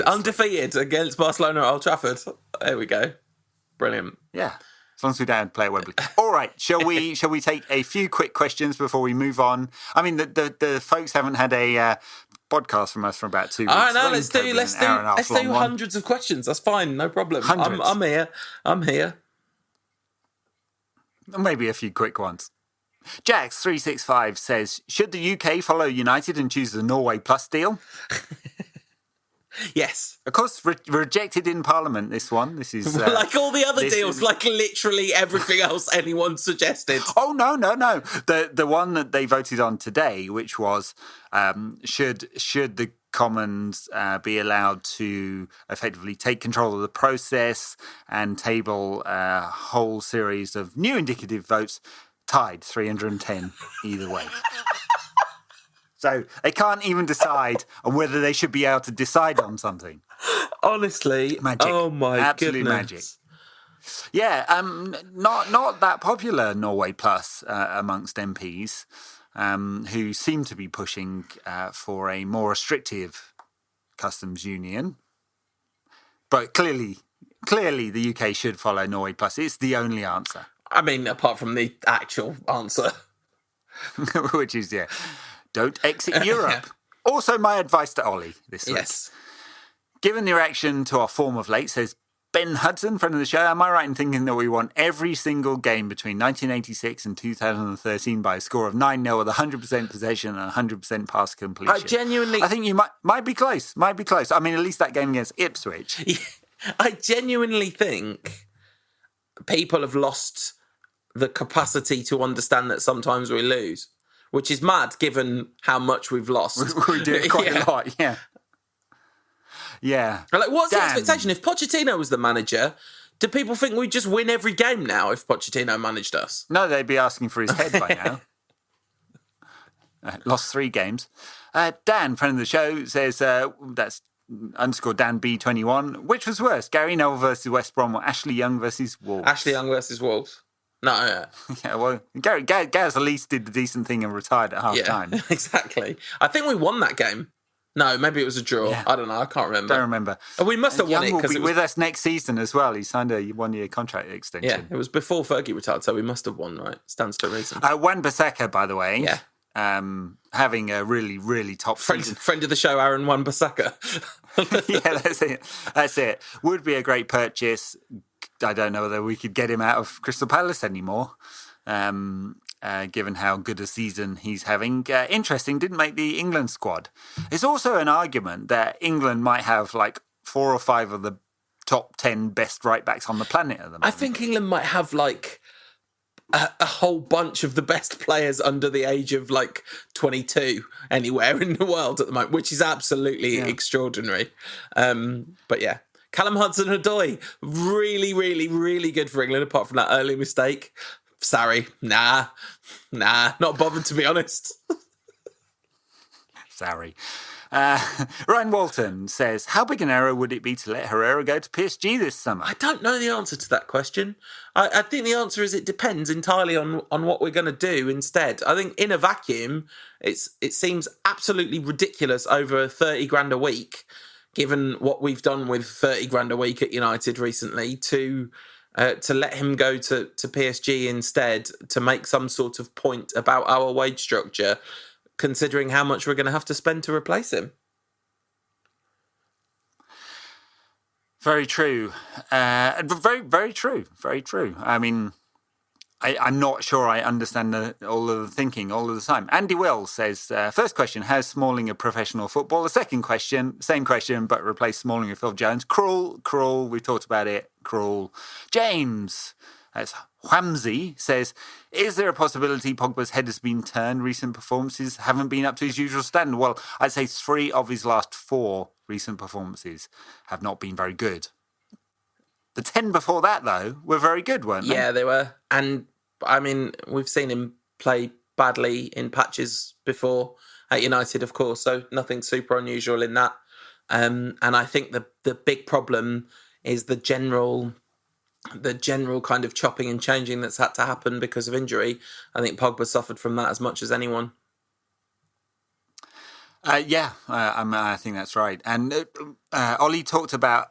Undefeated against Barcelona at Old Trafford. There we go. Brilliant. Yeah. As long as we don't play at Wembley. All right, shall we take a few quick questions before we move on? I mean, the folks haven't had a podcast from us for about 2 weeks. All right, no, let's do hundreds of questions. That's fine, no problem. I'm here. Maybe a few quick ones. Jax365 says, should the UK follow United and choose the Norway Plus deal? Yes. Of course, rejected in Parliament, this one. This is... like all the other deals, like literally everything else anyone suggested. Oh, no. The one that they voted on today, which was should the Commons be allowed to effectively take control of the process and table a whole series of new indicative votes, tied 310 either way. So they can't even decide on whether they should be able to decide on something. Honestly, magic. Oh my Absolute goodness. magic. Yeah, not that popular, Norway Plus, amongst MPs, who seem to be pushing for a more restrictive customs union. But clearly the UK should follow Norway Plus. It's the only answer. I mean, apart from the actual answer. Which is, don't exit Europe. Also, my advice to Ollie this week. Yes. Given the reaction to our form of late, says Ben Hudson, friend of the show, am I right in thinking that we won every single game between 1986 and 2013 by a score of 9-0 with 100% possession and 100% pass completion? I think you might be close. I mean, at least that game against Ipswich. Yeah, I genuinely think people have lost the capacity to understand that sometimes we lose, which is mad given how much we've lost. We do it quite a lot, yeah. Yeah. Like, what's the expectation? If Pochettino was the manager, do people think we'd just win every game now if Pochettino managed us? No, they'd be asking for his head by now. Lost 3 games. Dan, friend of the show, says, that's _Dan B21. Which was worse, Gary Neville versus West Brom or Ashley Young versus Wolves? Ashley Young versus Wolves. No. Yeah, well, Gary's at least did the decent thing and retired at half-time. Yeah, exactly. I think we won that game. No, maybe it was a draw. Yeah. I don't know. I can't remember. Don't remember. We must have won it because it was with us next season as well. He signed a 1-year contract extension. Yeah, it was before Fergie retired, so we must have won, right? Stands to reason. Wan-Bissaka, by the way. Yeah. Having a really, really top season. Friend of the show, Aaron Wan-Bissaka. Yeah, that's it. Would be a great purchase. I don't know whether we could get him out of Crystal Palace anymore, given how good a season he's having. Interesting, didn't make the England squad. There's also an argument that England might have like 4 or 5 of the top 10 best right-backs on the planet at the moment. I think England might have like a whole bunch of the best players under the age of like 22 anywhere in the world at the moment, which is absolutely extraordinary. But yeah. Callum Hudson-Odoi, really, really, really good for England, apart from that early mistake. Sorry, nah, not bothered, to be honest. Sorry. Ryan Walton says, how big an error would it be to let Herrera go to PSG this summer? I don't know the answer to that question. I think the answer is it depends entirely on what we're going to do instead. I think in a vacuum, it seems absolutely ridiculous over 30 grand a week, given what we've done with 30 grand a week at United recently, to let him go to PSG instead, to make some sort of point about our wage structure, considering how much we're going to have to spend to replace him. Very true. Very, very true. Very true. I mean, I'm not sure I understand all of the thinking all of the time. Andy Will says, first question, has Smalling a professional footballer? Second question, same question, but replace Smalling with Phil Jones. Cruel, we talked about it, cruel. James, that's Whamsy, says, is there a possibility Pogba's head has been turned? Recent performances haven't been up to his usual standard. Well, I'd say 3 of his last 4 recent performances have not been very good. The 10 before that, though, were very good, weren't they? Yeah, they were. And, I mean, we've seen him play badly in patches before at United, of course, so nothing super unusual in that. And I think the big problem is the general kind of chopping and changing that's had to happen because of injury. I think Pogba suffered from that as much as anyone. I think that's right. And Ollie talked about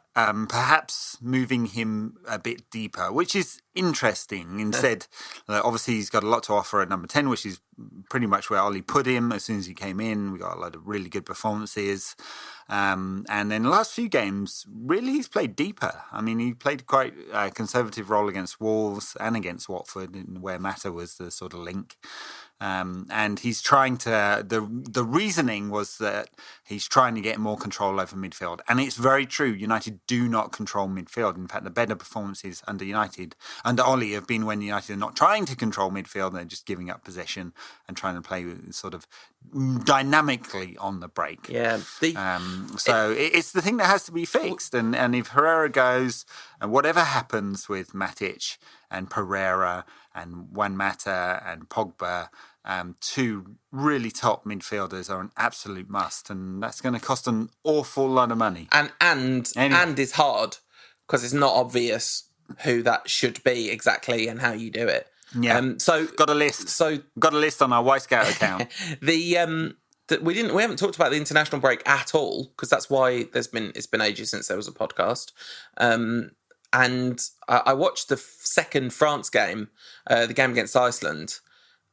perhaps moving him a bit deeper, which is interesting. Instead, obviously he's got a lot to offer at number 10, which is pretty much where Ole put him as soon as he came in. We got a lot of really good performances. And then the last few games, really he's played deeper. I mean, he played quite a conservative role against Wolves and against Watford, where Mata was the sort of link. And he's trying to, the reasoning was that he's trying to get more control over midfield. And it's very true. United do not control midfield. In fact, the better performances under Ole have been when United are not trying to control midfield. They're just giving up possession and trying to play sort of dynamically on the break. Yeah. It's the thing that has to be fixed. And if Herrera goes, and whatever happens with Matic and Pereira and Juan Mata and Pogba, two really top midfielders are an absolute must, and that's going to cost an awful lot of money. And it's hard because it's not obvious who that should be exactly and how you do it. Yeah. Got a list. Got a list on our Y Scout account. We haven't talked about the international break at all because that's why it's been ages since there was a podcast. And I watched the second France game, the game against Iceland,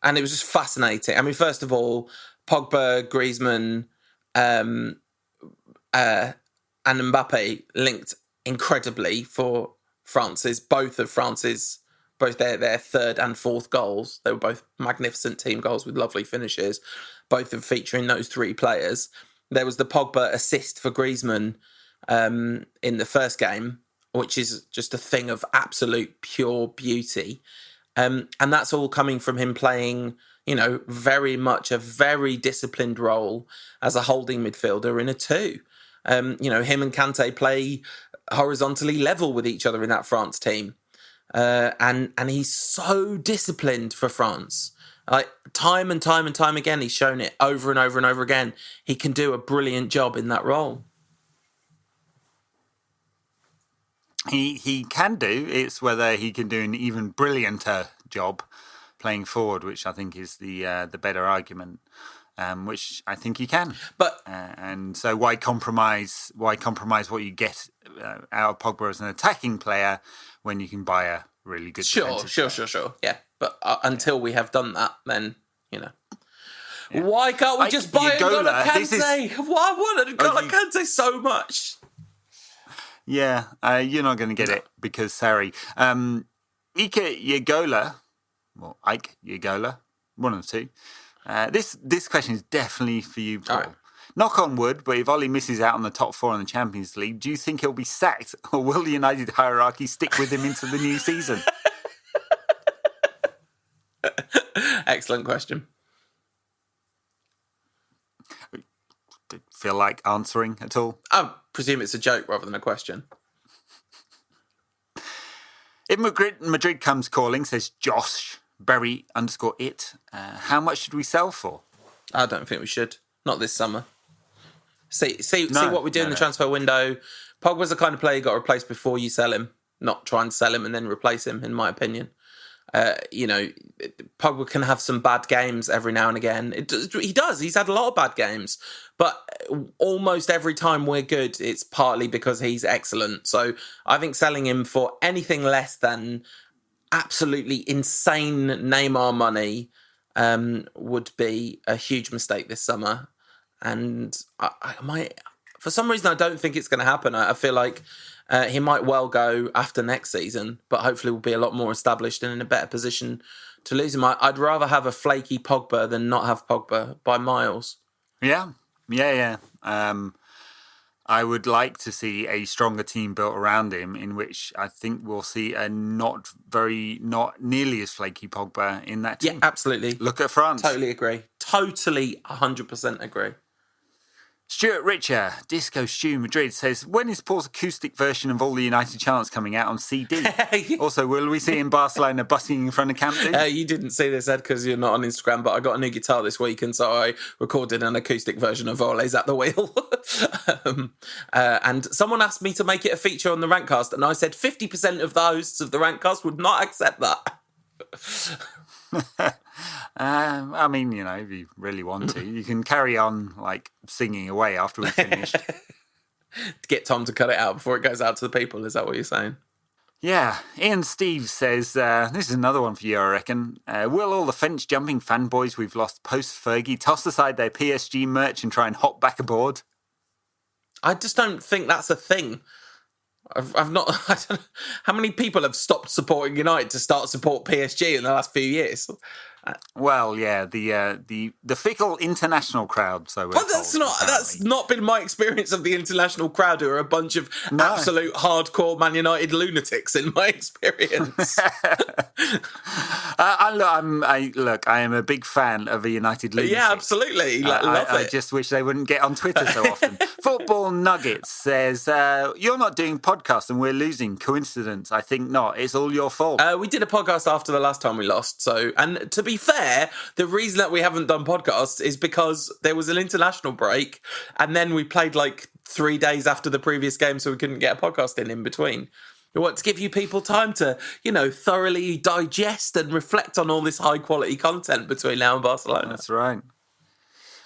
and it was just fascinating. I mean, first of all, Pogba, Griezmann, and Mbappe linked incredibly for both their third and fourth goals. They were both magnificent team goals with lovely finishes, both of featuring those three players. There was the Pogba assist for Griezmann in the first game, which is just a thing of absolute pure beauty. And that's all coming from him playing, very much a very disciplined role as a holding midfielder in a two. Him and Kante play horizontally level with each other in that France team. And he's so disciplined for France. Like time and time and time again, he's shown it over and over and over again. He can do a brilliant job in that role. He can do. It's whether he can do an even brillianter job playing forward, which I think is the better argument. Which I think he can. But and so why compromise what you get out of Pogba as an attacking player when you can buy a really good defensive player? Sure. Yeah, but until we have done that, then why can't we just buy N'Golo Kante? Why want N'Golo Kante so much? Yeah, you're not going to get it because sorry, Ike Yagola, one of the two. This question is definitely for you, Paul. Right. Knock on wood, but if Ole misses out on the top four in the Champions League, do you think he'll be sacked, or will the United hierarchy stick with him into the new season? Excellent question. Feel like answering at all? I presume it's a joke rather than a question. If Madrid comes calling, says Josh Berry_it, how much should we sell for? I don't think we should. Not this summer. See what we do in the transfer window. Pogba's the kind of player you got to replace before you sell him, not try and sell him and then replace him, in my opinion. Pogba can have some bad games every now and again. He does. He's had a lot of bad games. But almost every time we're good, it's partly because he's excellent. So I think selling him for anything less than absolutely insane Neymar money would be a huge mistake this summer. And for some reason, I don't think it's going to happen. I feel like he might well go after next season, but hopefully we'll be a lot more established and in a better position to lose him. I'd rather have a flaky Pogba than not have Pogba by miles. Yeah. I would like to see a stronger team built around him, in which I think we'll see a not nearly as flaky Pogba in that team. Yeah, absolutely. Look at France. Totally agree. Totally 100% agree. Stuart Richer, Disco Stew Madrid, says, when is Paul's acoustic version of All the United Chants coming out on CD? Also, will we see in Barcelona busking in front of Camp Nou? You didn't see this, Ed, because you're not on Instagram, but I got a new guitar this week, and so I recorded an acoustic version of Ole's at the Wheel. And someone asked me to make it a feature on the Rantcast, and I said 50% of the hosts of the Rantcast would not accept that. I mean, if you really want to, you can carry on singing away after we finish. to get Tom to cut it out before it goes out to the people. Is that what you're saying? Yeah, Ian Steve says, this is another one for you, I reckon. Will all the fence-jumping fanboys we've lost post-Fergie toss aside their PSG merch and try and hop back aboard? I just don't think that's a thing. I've not... I don't know, how many people have stopped supporting United to start support PSG in the last few years? Well, yeah, the fickle international crowd. So, but that's not been my experience of the international crowd, who are a bunch of absolute hardcore Man United lunatics. In my experience, I am a big fan of a United lunatic. Yeah, absolutely. Love it. I just wish they wouldn't get on Twitter so often. Football Nuggets says, "You're not doing podcasts and we're losing. Coincidence? I think not. It's all your fault." We did a podcast after the last time we lost. So, and to be fair, the reason that we haven't done podcasts is because there was an international break, and then we played like 3 days after the previous game, so we couldn't get a podcast in between. We want to give you people time to, thoroughly digest and reflect on all this high quality content between now and Barcelona. That's right.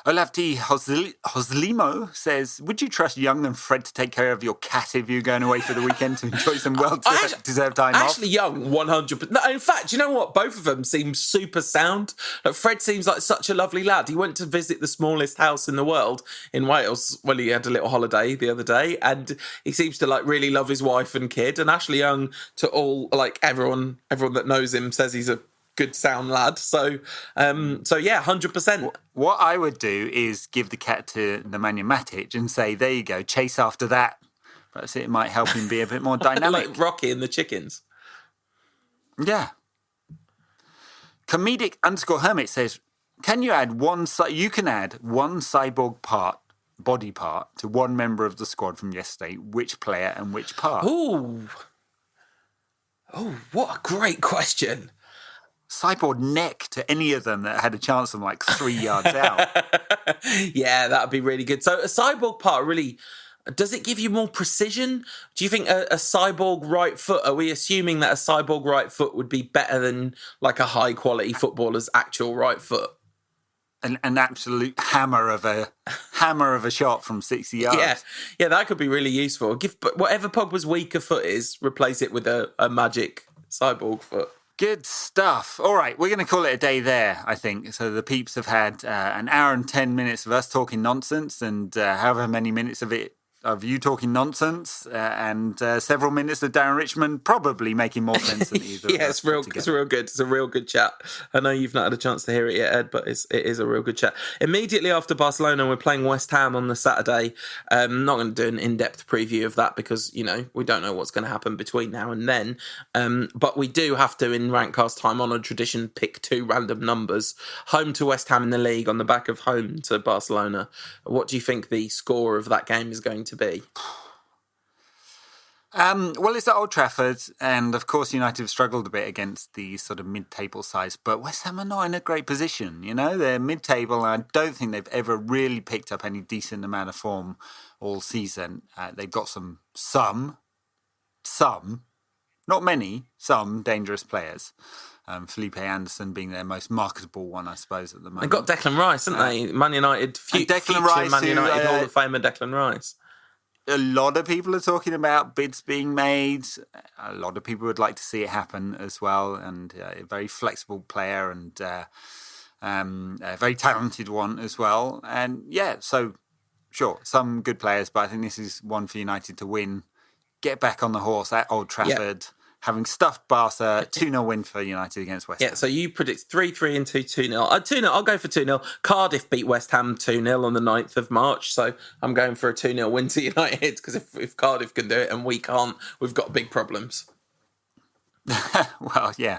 Olavti Hoslimo says, would you trust Young and Fred to take care of your cat if you're going away for the weekend to enjoy some well-deserved time off? Actually, Young, 100%. No, in fact, you know what? Both of them seem super sound. Like, Fred seems like such a lovely lad. He went to visit the smallest house in the world in Wales when he had a little holiday the other day, and he seems to really love his wife and kid. And Ashley Young, to all, everyone that knows him, says he's a good sound lad. So yeah, 100%. What I would do is give the cat to Nemanja Matic and say, there you go, chase after that. Perhaps it might help him be a bit more dynamic. Like Rocky and the chickens. Yeah. Comedic_hermit says, can you add one cyborg body part to one member of the squad from yesterday? Which player and which part? Oh, what a great question. Cyborg neck to any of them that had a chance from 3 yards out. Yeah, that would be really good. So a cyborg part really, does it give you more precision? Do you think a cyborg right foot, are we assuming that a cyborg right foot would be better than a high quality footballer's actual right foot? An absolute hammer of a shot from 60 yards. Yeah, that could be really useful. But whatever Pogba's weaker foot is, replace it with a magic cyborg foot. Good stuff. All right, we're going to call it a day there, I think. So the peeps have had an hour and 10 minutes of us talking nonsense, and however many minutes of it of you talking nonsense, and several minutes of Darren Richman probably making more sense than either. Yeah, it's real good. It's a real good chat. I know you've not had a chance to hear it yet, Ed, but it is a real good chat. Immediately after Barcelona, we're playing West Ham on the Saturday. I'm not going to do an in-depth preview of that because, we don't know what's going to happen between now and then. But we do have to, in Rantcast time-honoured tradition, pick two random numbers. Home to West Ham in the league on the back of home to Barcelona. What do you think the score of that game is going to be? Well, it's at Old Trafford, and of course United have struggled a bit against the sort of mid-table sides, but West Ham are not in a great position, They're mid-table, and I don't think they've ever really picked up any decent amount of form all season. They've got some, not many, some dangerous players. Felipe Anderson being their most marketable one, I suppose, at the moment. They've got Declan Rice, haven't they? Man United, future Man United Hall of Famer Declan Rice. A lot of people are talking about bids being made. A lot of people would like to see it happen as well. And a very flexible player and a very talented one as well. And so sure, some good players, but I think this is one for United to win. Get back on the horse at Old Trafford. Yep. Having stuffed Barca, 2-0 win for United against West Ham. Yeah, so you predict 3-3 into 2-0. 2-0, I'll go for 2-0. Cardiff beat West Ham 2-0 on the 9th of March, so I'm going for a 2-0 win to United, because if Cardiff can do it and we can't, we've got big problems. Well, yeah.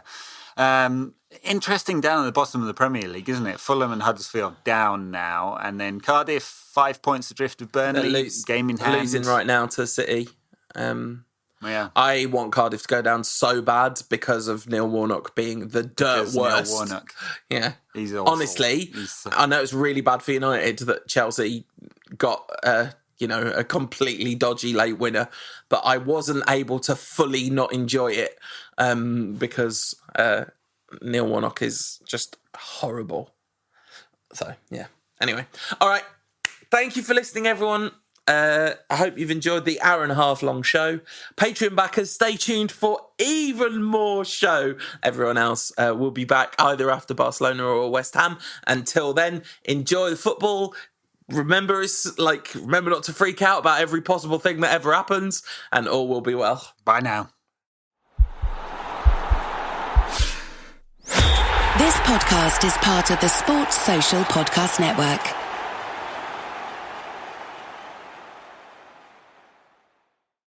Interesting down at the bottom of the Premier League, isn't it? Fulham and Huddersfield down now, and then Cardiff 5 points adrift of Burnley, game in hand. Losing right now to City. Yeah. I want Cardiff to go down so bad because of Neil Warnock being the worst. Neil Warnock. Yeah. He's awful. Honestly, I know it's really bad for United that Chelsea got a completely dodgy late winner, but I wasn't able to fully not enjoy it because Neil Warnock is just horrible. So, yeah. Anyway. All right. Thank you for listening, everyone. I hope you've enjoyed the hour and a half long show. Patreon backers, stay tuned for even more show. Everyone else will be back either after Barcelona or West Ham. Until then, enjoy the football. Remember not to freak out about every possible thing that ever happens, and all will be well. Bye now. This podcast is part of the Sports Social Podcast Network.